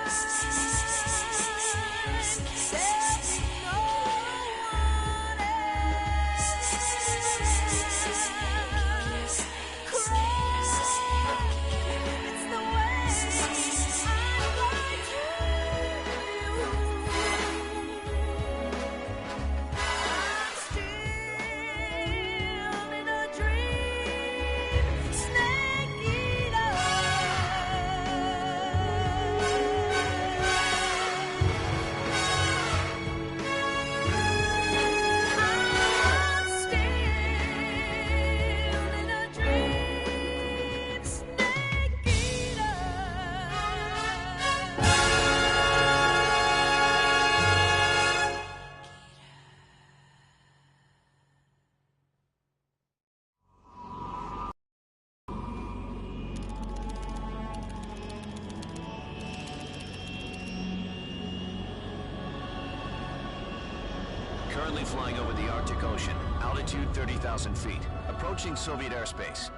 Currently flying over the Arctic Ocean, altitude 30,000 feet, approaching Soviet airspace.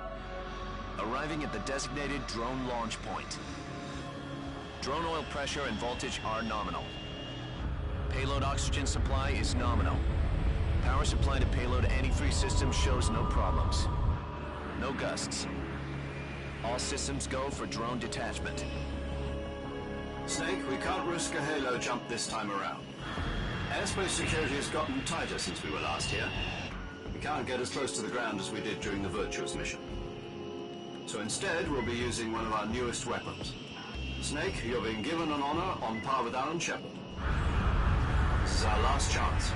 Arriving at the designated drone launch point. Drone oil pressure and voltage are nominal. Payload oxygen supply is nominal. Power supply to payload antifreeze system shows no problems. No gusts. All systems go for drone detachment. Snake, we can't risk a halo jump this time around. Airspace security has gotten tighter since we were last here. We can't get as close to the ground as we did during the Virtuous mission. So instead, we'll be using one of our newest weapons. Snake, you're being given an honor on par with Alan Shepard. This is our last chance.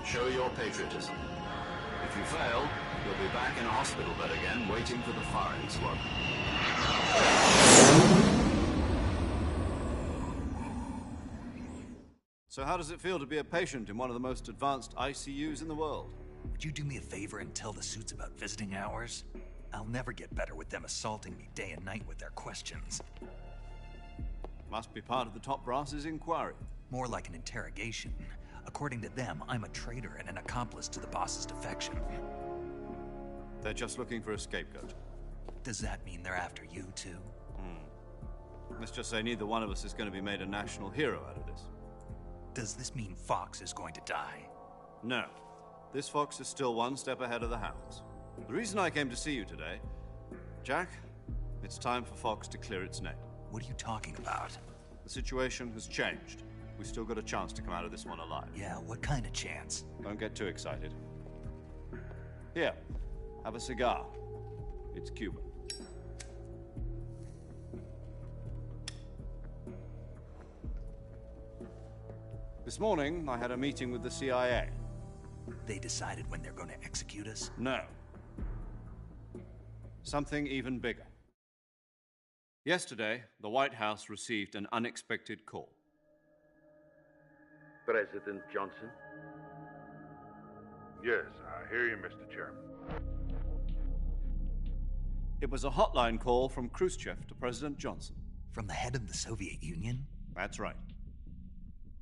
Show your patriotism. If you fail, you'll be back in a hospital bed again, waiting for the firing squad. So how does it feel to be a patient in one of the most advanced ICUs in the world? Would you do me a favor and tell the suits about visiting hours? I'll never get better with them assaulting me day and night with their questions. Must be part of the top brass's inquiry. More like an interrogation. According to them, I'm a traitor and an accomplice to the boss's defection. They're just looking for a scapegoat. Does that mean they're after you, too? Let's just say neither one of us is going to be made a national hero out of this. Does this mean Fox is going to die? No. This Fox is still one step ahead of the Hounds. The reason I came to see you today, Jack, it's time for Fox to clear its name. What are you talking about? The situation has changed. We've still got a chance to come out of this one alive. Yeah, what kind of chance? Don't get too excited. Here, have a cigar. It's Cuban. This morning, I had a meeting with the CIA. They decided when they're going to execute us? No. Something even bigger. Yesterday, the White House received an unexpected call. President Johnson? Yes, I hear you, Mr. Chairman. It was a hotline call from Khrushchev to President Johnson. From the head of the Soviet Union? That's right.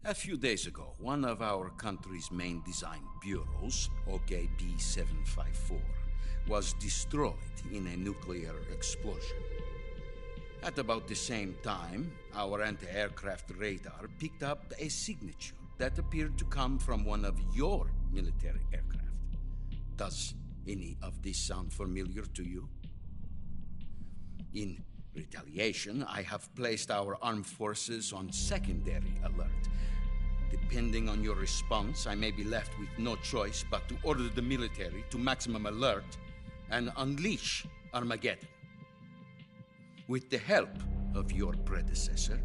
A few days ago, one of our country's main design bureaus, OKB 754, was destroyed in a nuclear explosion. At about the same time, our anti-aircraft radar picked up a signature that appeared to come from one of your military aircraft. Does any of this sound familiar to you? In retaliation, I have placed our armed forces on secondary alert. Depending on your response, I may be left with no choice but to order the military to maximum alert and unleash Armageddon. With the help of your predecessor,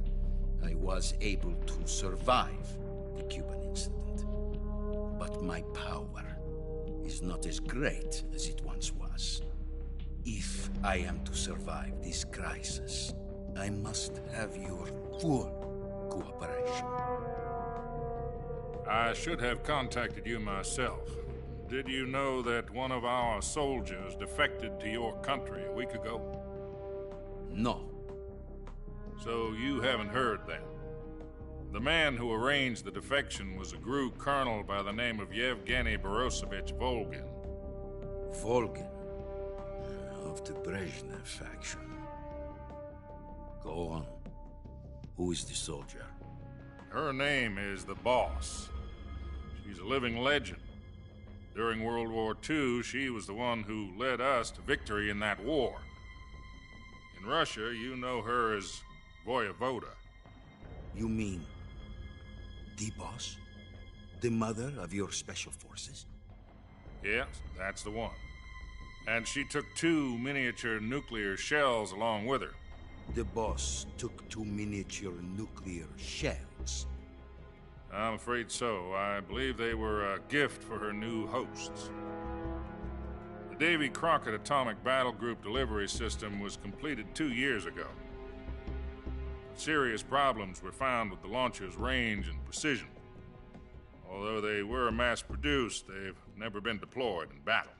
I was able to survive the Cuban incident. But my power is not as great as it once was. If I am to survive this crisis, I must have your full cooperation. I should have contacted you myself. Did you know that one of our soldiers defected to your country a week ago? No. So you haven't heard then? The man who arranged the defection was a GRU colonel by the name of Yevgeny Borisovich Volgin. Volgin? Of the Brezhnev faction. Go on. Who is the soldier? Her name is the Boss. She's a living legend. During World War II, she was the one who led us to victory in that war. In Russia, you know her as Voyevoda. You mean the Boss? The mother of your special forces? Yes, that's the one. And she took 2 miniature nuclear shells along with her. The Boss took 2 miniature nuclear shells? I'm afraid so. I believe they were a gift for her new hosts. The Davy Crockett Atomic Battle Group delivery system was completed 2 years ago. Serious problems were found with the launcher's range and precision. Although they were mass-produced, they've never been deployed in battle.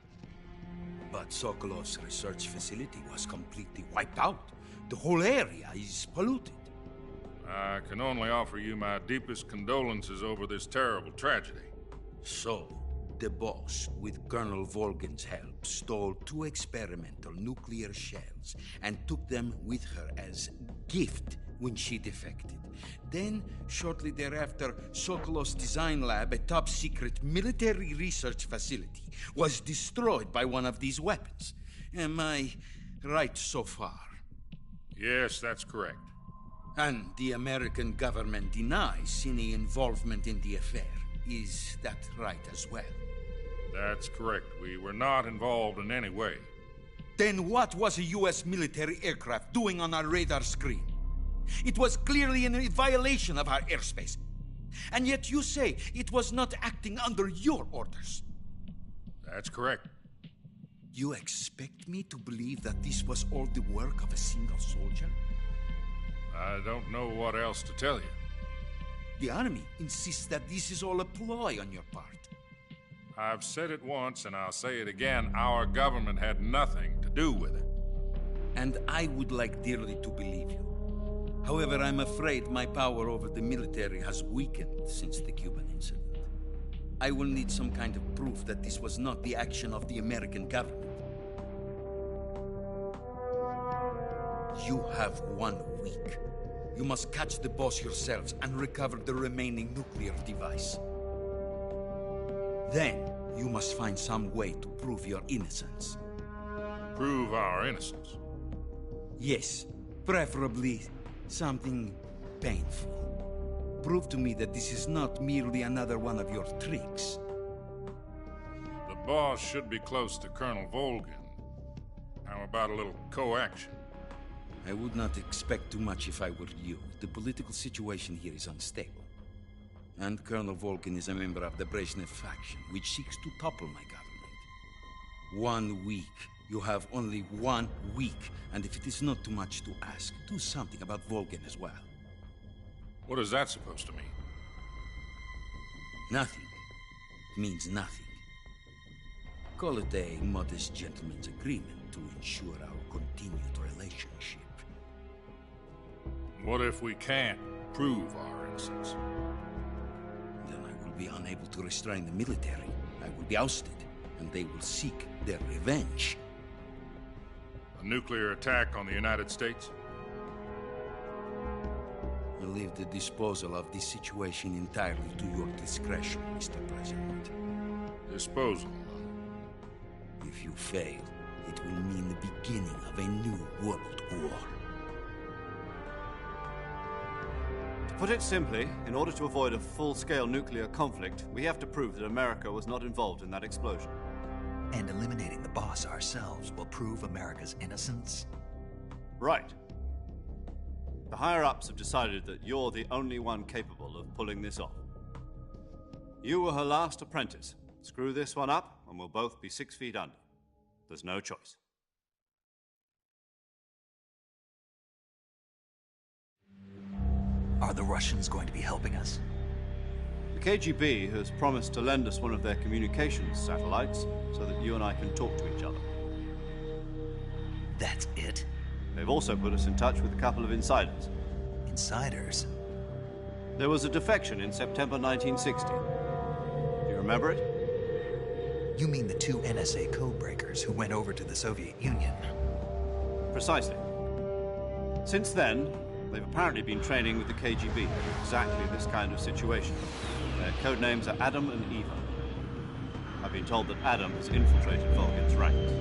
But Sokolov's research facility was completely wiped out. The whole area is polluted. I can only offer you my deepest condolences over this terrible tragedy. So, the Boss, with Colonel Volgin's help, stole 2 experimental nuclear shells and took them with her as gift when she defected. Then, shortly thereafter, Sokolov's design lab, a top-secret military research facility, was destroyed by one of these weapons. Am I right so far? Yes, that's correct. And the American government denies any involvement in the affair. Is that right as well? That's correct. We were not involved in any way. Then what was a U.S. military aircraft doing on our radar screen? It was clearly in violation of our airspace. And yet you say it was not acting under your orders. That's correct. You expect me to believe that this was all the work of a single soldier? I don't know what else to tell you. The Army insists that this is all a ploy on your part. I've said it once and I'll say it again. Our government had nothing to do with it. And I would like dearly to believe you. However, I'm afraid my power over the military has weakened since the Cuban incident. I will need some kind of proof that this was not the action of the American government. You have 1 week. You must catch the Boss yourselves and recover the remaining nuclear device. Then, you must find some way to prove your innocence. Prove our innocence? Yes, preferably something painful. Prove to me that this is not merely another one of your tricks. The Boss should be close to Colonel Volgin. How about a little co-action? I would not expect too much if I were you. The political situation here is unstable. And Colonel Volgin is a member of the Brezhnev faction, which seeks to topple my government. 1 week. You have only 1 week, and if it is not too much to ask, do something about Volgin as well. What is that supposed to mean? Nothing means nothing. Call it a modest gentleman's agreement to ensure our continued relationship. What if we can't prove our innocence? Then I will be unable to restrain the military. I will be ousted, and they will seek their revenge. A nuclear attack on the United States? I leave the disposal of this situation entirely to your discretion, Mr. President. Disposal? If you fail, it will mean the beginning of a new world war. To put it simply, in order to avoid a full-scale nuclear conflict, we have to prove that America was not involved in that explosion. And eliminating the boss ourselves will prove America's innocence? Right. The higher-ups have decided that you're the only one capable of pulling this off. You were her last apprentice. Screw this one up, and we'll both be 6 feet under. There's no choice. Are the Russians going to be helping us? The KGB has promised to lend us one of their communications satellites so that you and I can talk to each other. That's it? They've also put us in touch with a couple of insiders. Insiders? There was a defection in September 1960. Do you remember it? You mean the 2 NSA codebreakers who went over to the Soviet Union? Precisely. Since then, they've apparently been training with the KGB for exactly this kind of situation. Their code names are Adam and Eva. I've been told that Adam has infiltrated Volgin's ranks.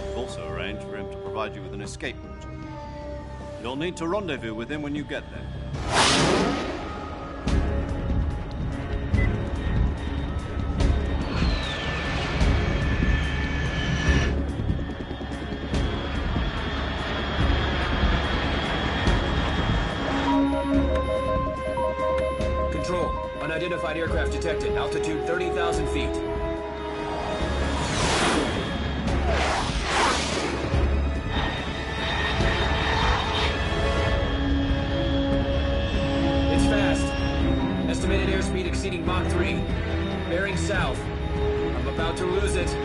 We've also arranged for him to provide you with an escape route. You'll need to rendezvous with him when you get there. Control, unidentified aircraft detected. Altitude 30,000 feet. It's fast. Estimated airspeed exceeding Mach 3. Bearing south. I'm about to lose it.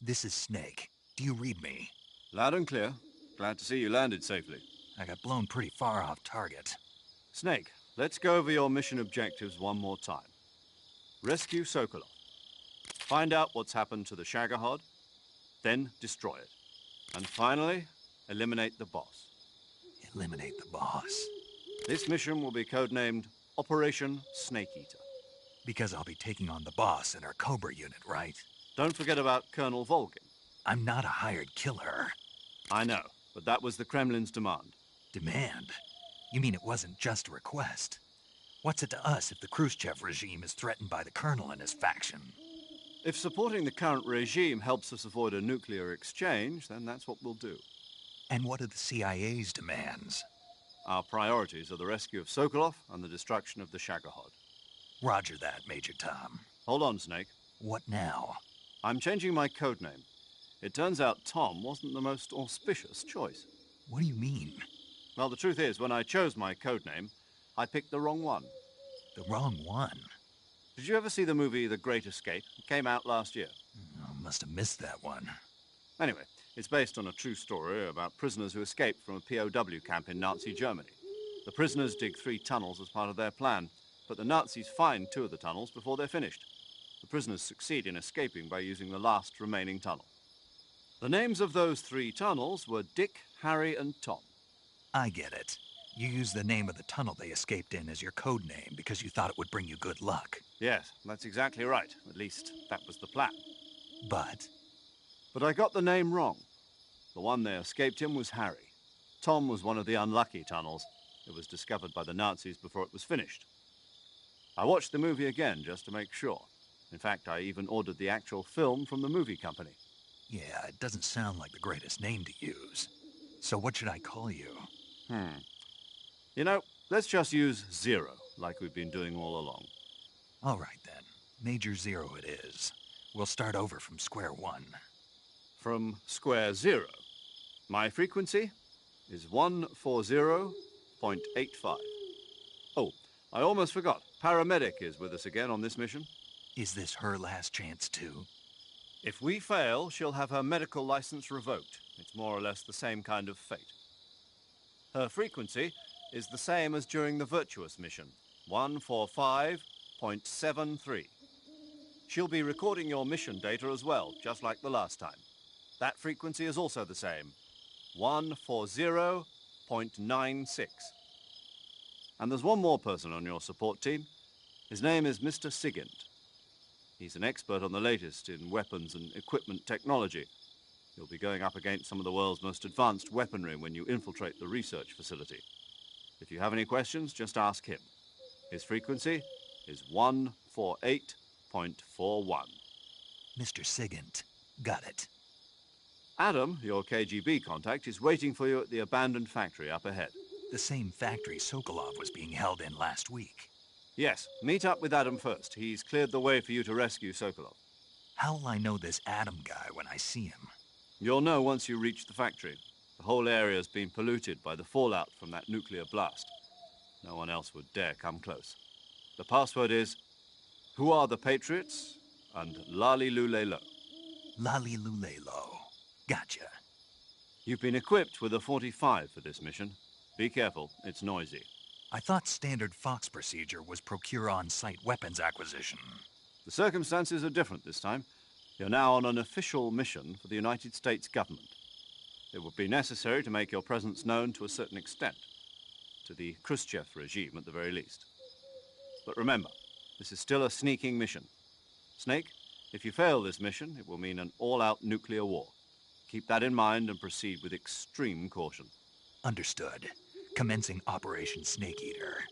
This is Snake. Do you read me? Loud and clear. Glad to see you landed safely. I got blown pretty far off target. Snake, let's go over your mission objectives one more time. Rescue Sokolov. Find out what's happened to the Shagohod, then destroy it. And finally, eliminate the boss. Eliminate the boss? This mission will be codenamed Operation Snake Eater. Because I'll be taking on the boss in our Cobra unit, right? Don't forget about Colonel Volgin. I'm not a hired killer. I know, but that was the Kremlin's demand. Demand? You mean it wasn't just a request? What's it to us if the Khrushchev regime is threatened by the Colonel and his faction? If supporting the current regime helps us avoid a nuclear exchange, then that's what we'll do. And what are the CIA's demands? Our priorities are the rescue of Sokolov and the destruction of the Shagohod. Roger that, Major Tom. Hold on, Snake. What now? I'm changing my codename. It turns out Tom wasn't the most auspicious choice. What do you mean? Well, the truth is, when I chose my code name, I picked the wrong one. The wrong one? Did you ever see the movie The Great Escape? It came out last year. I must have missed that one. Anyway, it's based on a true story about prisoners who escaped from a POW camp in Nazi Germany. The prisoners dig 3 tunnels as part of their plan, but the Nazis find 2 of the tunnels before they're finished. The prisoners succeed in escaping by using the last remaining tunnel. The names of those 3 tunnels were Dick, Harry, and Tom. I get it. You used the name of the tunnel they escaped in as your code name because you thought it would bring you good luck. Yes, that's exactly right. At least, that was the plan. But I got the name wrong. The one they escaped in was Harry. Tom was one of the unlucky tunnels. It was discovered by the Nazis before it was finished. I watched the movie again just to make sure. In fact, I even ordered the actual film from the movie company. yeah, it doesn't sound like the greatest name to use. So what should I call you? You know, let's just use Zero, like we've been doing all along. All right, then. Major Zero it is. We'll start over from square one. From square 0. My frequency is 140.85. Oh, I almost forgot. Paramedic is with us again on this mission. Is this her last chance, too? If we fail, she'll have her medical license revoked. It's more or less the same kind of fate. Her frequency is the same as during the Virtuous mission, 145.73. She'll be recording your mission data as well, just like the last time. That frequency is also the same, 140.96. And there's one more person on your support team. His name is Mr. Sigint. He's an expert on the latest in weapons and equipment technology. You'll be going up against some of the world's most advanced weaponry when you infiltrate the research facility. If you have any questions, just ask him. His frequency is 148.41. Mr. Sigint. Got it. Adam, your KGB contact, is waiting for you at the abandoned factory up ahead. The same factory Sokolov was being held in last week. Yes, meet up with Adam first. He's cleared the way for you to rescue Sokolov. How'll I know this Adam guy when I see him? You'll know once you reach the factory. The whole area's been polluted by the fallout from that nuclear blast. No one else would dare come close. The password is, "Who are the Patriots?" and Lali Lulelo. Lali Lulelo. Gotcha. You've been equipped with a 45 for this mission. Be careful, it's noisy. I thought standard Fox procedure was procure on-site weapons acquisition. The circumstances are different this time. You're now on an official mission for the United States government. It would be necessary to make your presence known to a certain extent, to the Khrushchev regime at the very least. But remember, this is still a sneaking mission. Snake, if you fail this mission, it will mean an all-out nuclear war. Keep that in mind and proceed with extreme caution. Understood. Commencing Operation Snake Eater.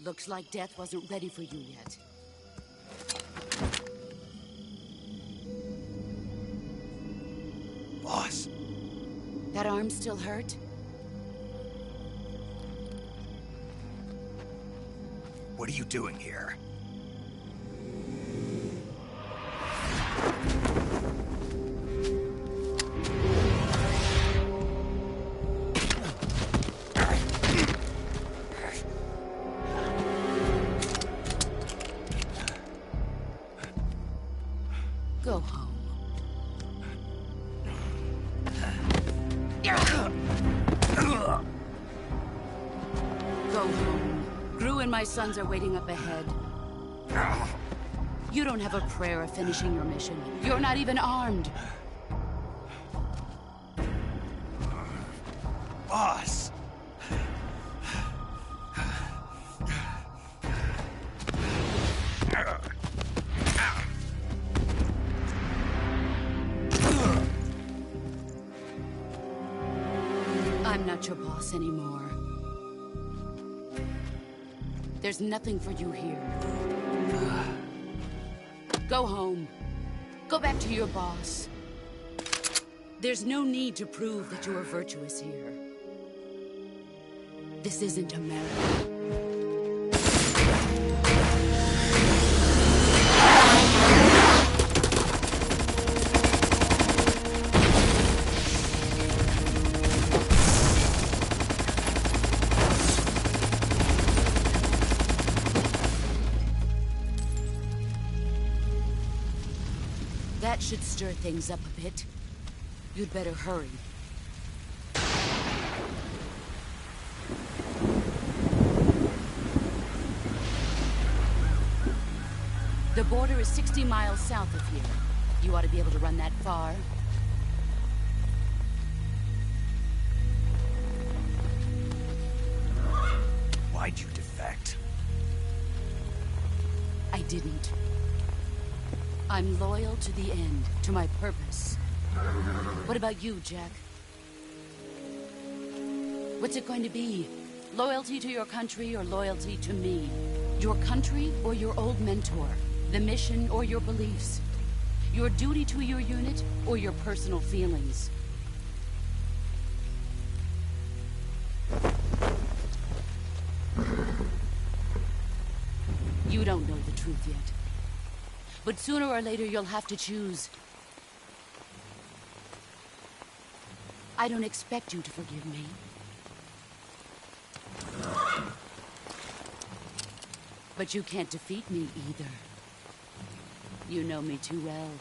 Looks like death wasn't ready for you yet. Boss. That arm still hurt? What are you doing here? Go home. Go home. Gru and my sons are waiting up ahead. You don't have a prayer of finishing your mission. You're not even armed. Boss! I'm not your boss anymore. There's nothing for you here. Go home. Go back to your boss. There's no need to prove that you are virtuous here. This isn't America. That should stir things up a bit. You'd better hurry. The border is 60 miles south of here. You ought to be able to run that far. Why'd you defect? I didn't. I'm loyal to the end, to my purpose. What about you, Jack? What's it going to be? Loyalty to your country or loyalty to me? Your country or your old mentor? The mission or your beliefs? Your duty to your unit or your personal feelings? You don't know the truth yet. But sooner or later, you'll have to choose. I don't expect you to forgive me. But you can't defeat me either. You know me too well.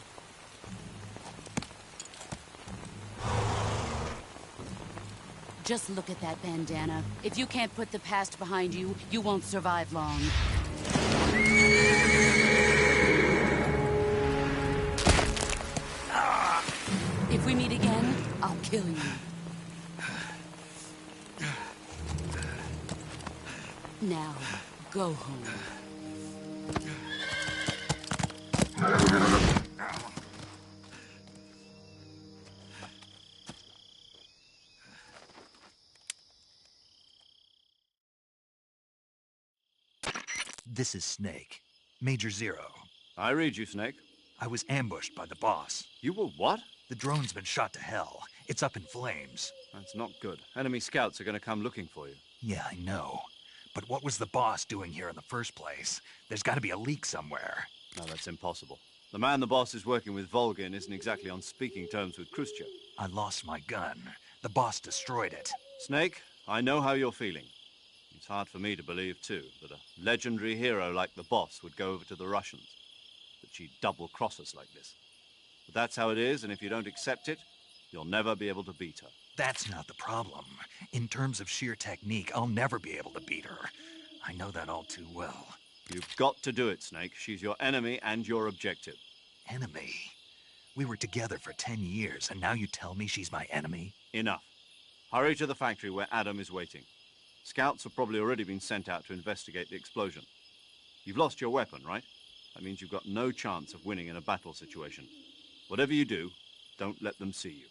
Just look at that bandana. If you can't put the past behind you, you won't survive long. If we meet again, I'll kill you. Now, go home. This is Snake. Major Zero. I read you, Snake. I was ambushed by the boss. You were what? The drone's been shot to hell. It's up in flames. That's not good. Enemy scouts are going to come looking for you. Yeah, I know. But what was the boss doing here in the first place? There's got to be a leak somewhere. No, that's impossible. The man the boss is working with, Volgin, isn't exactly on speaking terms with Khrushchev. I lost my gun. The boss destroyed it. Snake, I know how you're feeling. It's hard for me to believe, too, that a legendary hero like the boss would go over to the Russians. That she'd double-cross us like this. But that's how it is, and if you don't accept it, you'll never be able to beat her. That's not the problem. In terms of sheer technique, I'll never be able to beat her. I know that all too well. You've got to do it, Snake. She's your enemy and your objective. Enemy? We were together for 10 years, and now you tell me she's my enemy? Enough. Hurry to the factory where Adam is waiting. Scouts have probably already been sent out to investigate the explosion. You've lost your weapon, right? That means you've got no chance of winning in a battle situation. Whatever you do, don't let them see you.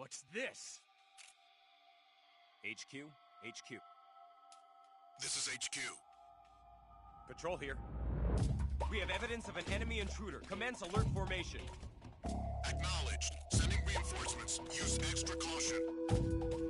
What's this? HQ? HQ. This is HQ. Patrol here. We have evidence of an enemy intruder. Commence alert formation. Acknowledged. Sending reinforcements. Use extra caution.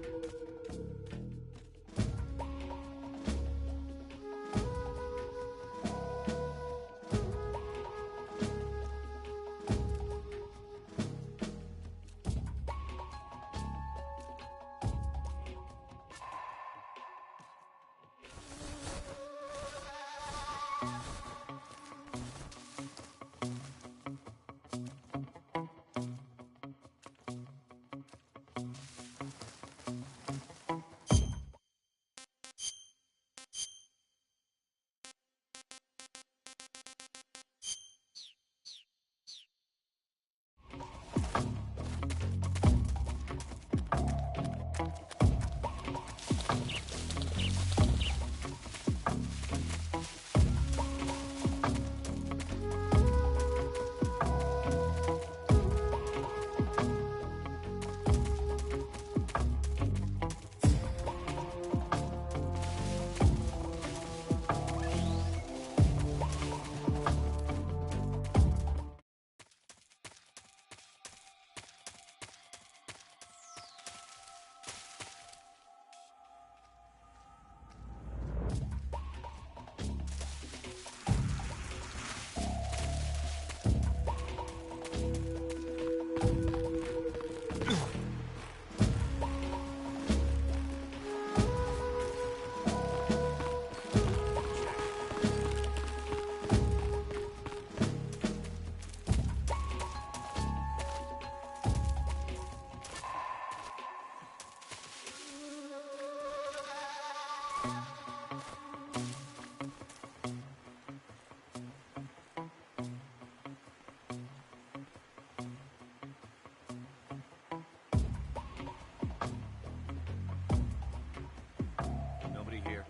Nobody here.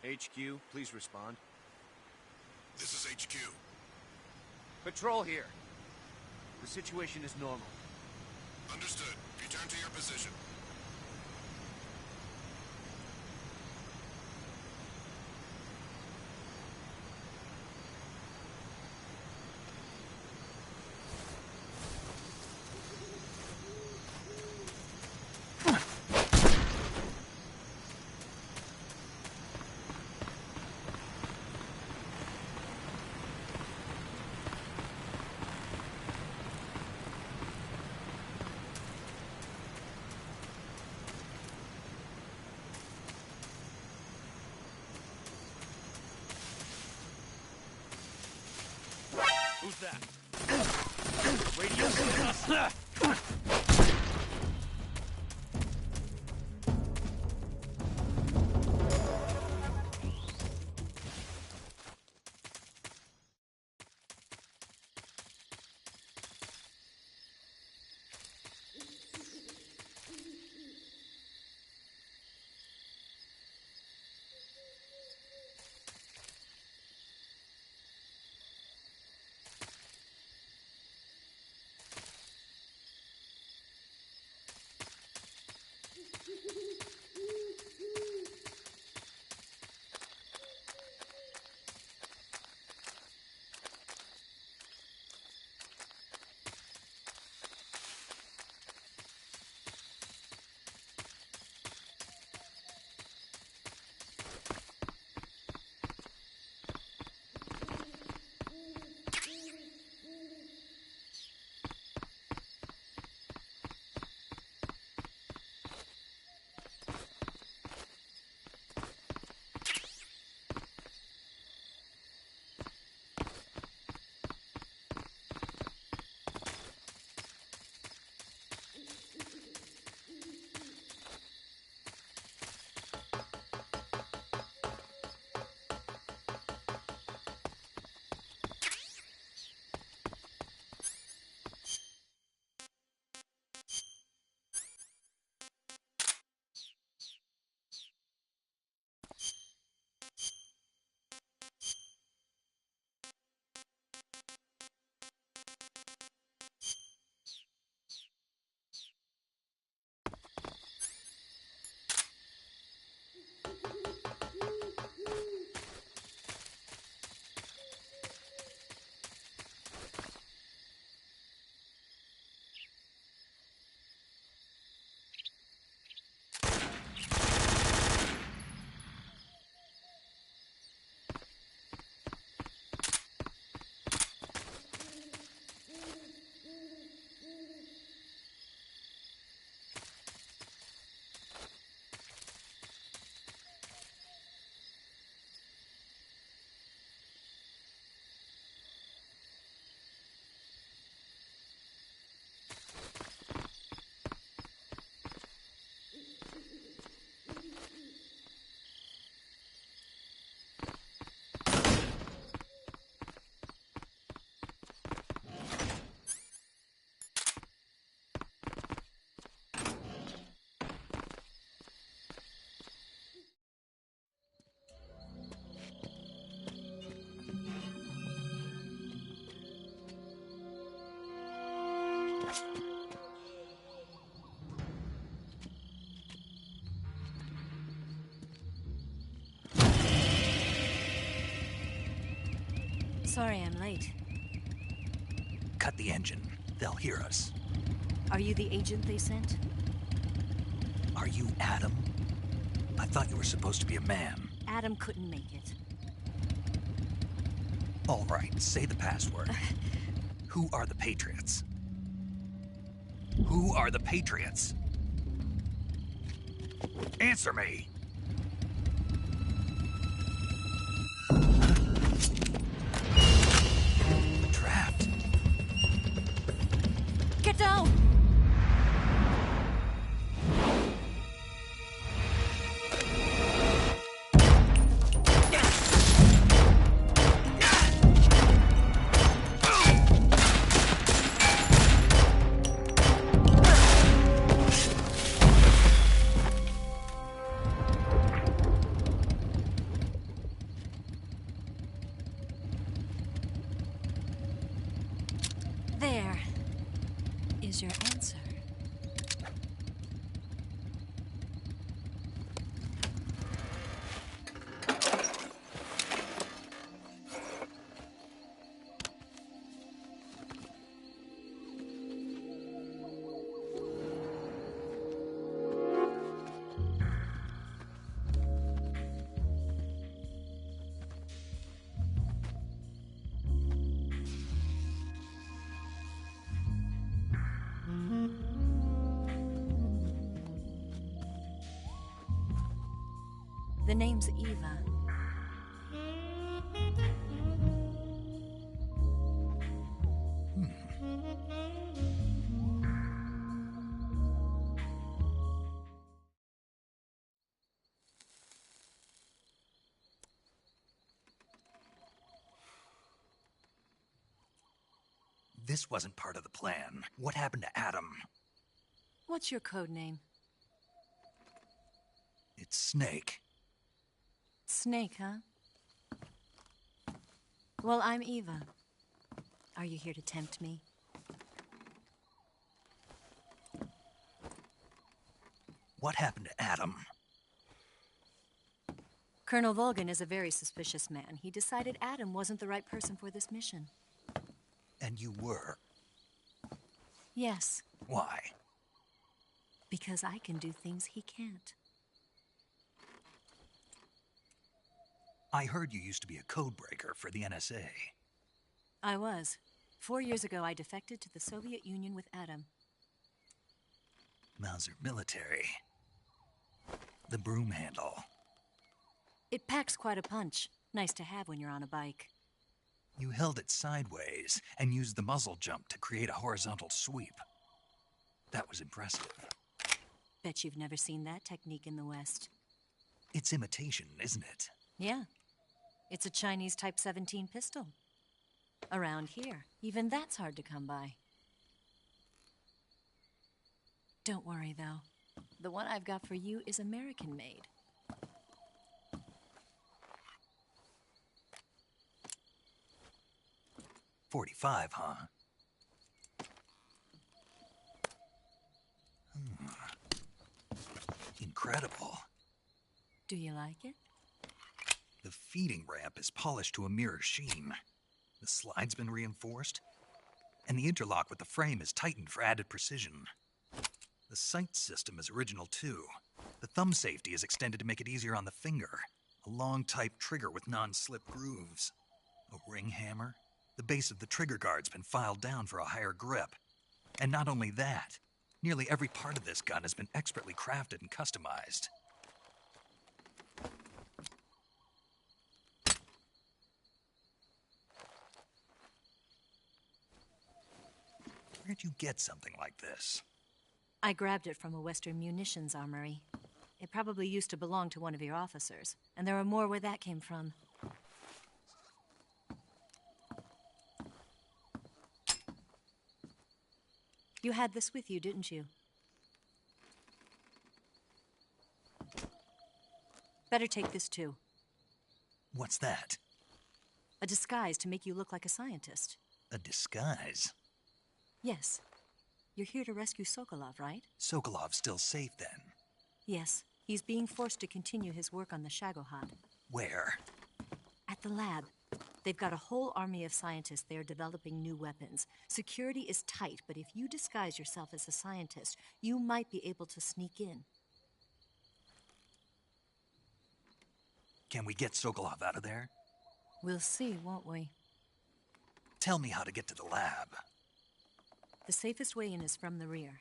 HQ, please respond. This is HQ. Patrol here. The situation is normal. Understood. Return to your position. Who's that? Radio Sorry I'm late. Cut the engine. They'll hear us. Are you the agent they sent? Are you Adam? I thought you were supposed to be a man. Adam couldn't make it. All right, say the password. Who are the Patriots? Who are the Patriots? Answer me! Trapped. Get down! There is your answer. The name's Eva. This wasn't part of the plan. What happened to Adam? What's your code name? It's Snake. Snake, huh? Well, I'm Eva. Are you here to tempt me? What happened to Adam? Colonel Volgin is a very suspicious man. He decided Adam wasn't the right person for this mission. And you were? Yes, Why? because I can do things he can't. I heard you used to be a codebreaker for the NSA. I was. 4 years ago, I defected to the Soviet Union with Adam. Mauser military. The broom handle. It packs quite a punch. Nice to have when you're on a bike. You held it sideways and used the muzzle jump to create a horizontal sweep. That was impressive. Bet you've never seen that technique in the West. It's imitation, isn't it? Yeah. It's a Chinese Type 17 pistol. Around here, even that's hard to come by. Don't worry, though. The one I've got for you is American-made. .45, huh? Incredible. Do you like it? The feeding ramp is polished to a mirror sheen. The slide's been reinforced, and the interlock with the frame is tightened for added precision. The sight system is original too. The thumb safety is extended to make it easier on the finger. A long type trigger with non-slip grooves. A ring hammer. The base of the trigger guard's been filed down for a higher grip. And not only that, nearly every part of this gun has been expertly crafted and customized. Where'd you get something like this? I grabbed it from a Western munitions armory. It probably used to belong to one of your officers, and there are more where that came from. You had this with you, didn't you? Better take this too. What's that? A disguise to make you look like a scientist. A disguise? Yes. You're here to rescue Sokolov, right? Sokolov's still safe then. Yes. He's being forced to continue his work on the Shagohod. Where? At the lab. They've got a whole army of scientists there developing new weapons. Security is tight, but if you disguise yourself as a scientist, you might be able to sneak in. Can we get Sokolov out of there? We'll see, won't we? Tell me how to get to the lab. The safest way in is from the rear.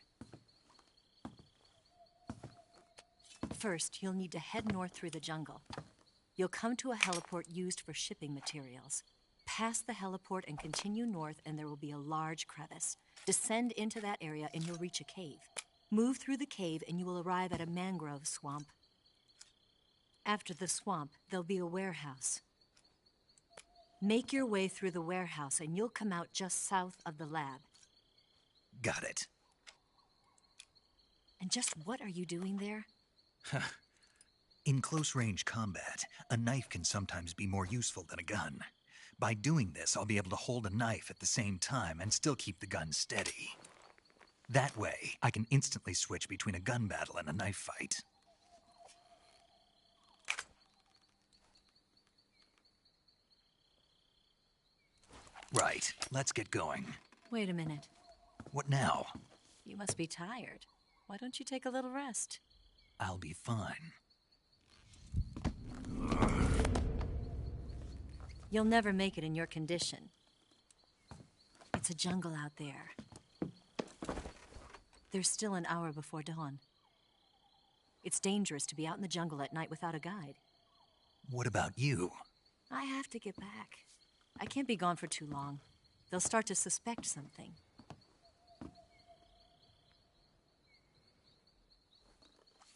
First, you'll need to head north through the jungle. You'll come to a heliport used for shipping materials. Pass the heliport and continue north, and there will be a large crevice. Descend into that area, and you'll reach a cave. Move through the cave, and you will arrive at a mangrove swamp. After the swamp, there'll be a warehouse. Make your way through the warehouse, and you'll come out just south of the lab. Got it. And just what are you doing there? In close-range combat, a knife can sometimes be more useful than a gun. By doing this, I'll be able to hold a knife at the same time and still keep the gun steady. That way, I can instantly switch between a gun battle and a knife fight. Right, let's get going. Wait a minute. What now? You must be tired. Why don't you take a little rest? I'll be fine. You'll never make it in your condition. It's a jungle out there. There's still an hour before dawn. It's dangerous to be out in the jungle at night without a guide. What about you? I have to get back. I can't be gone for too long. They'll start to suspect something.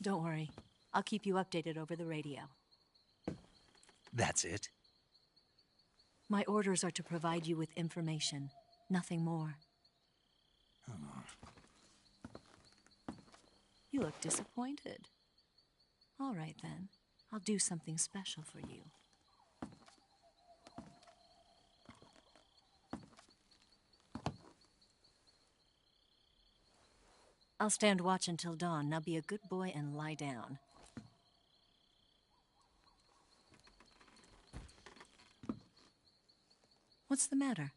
Don't worry. I'll keep you updated over the radio. That's it? My orders are to provide you with information, nothing more. You look disappointed. All right, then. I'll do something special for you. I'll stand watch until dawn. Now be a good boy and lie down. What's the matter?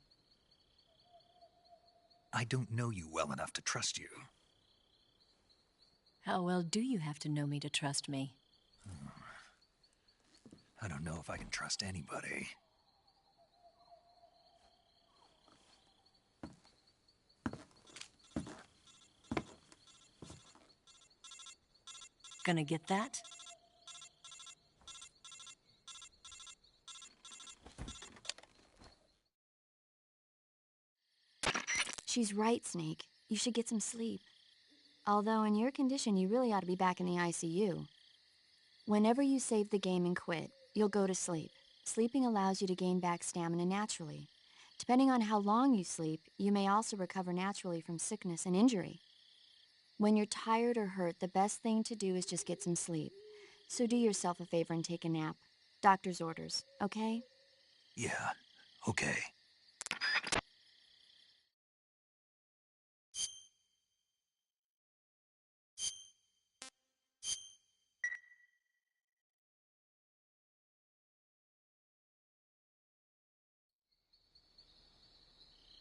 I don't know you well enough to trust you. How well do you have to know me to trust me? I don't know if I can trust anybody. Gonna get that? She's right, Snake. You should get some sleep. Although in your condition, you really ought to be back in the ICU. Whenever you save the game and quit, you'll go to sleep. Sleeping allows you to gain back stamina naturally. Depending on how long you sleep, you may also recover naturally from sickness and injury. When you're tired or hurt, the best thing to do is just get some sleep. So do yourself a favor and take a nap. Doctor's orders, okay? Yeah, okay.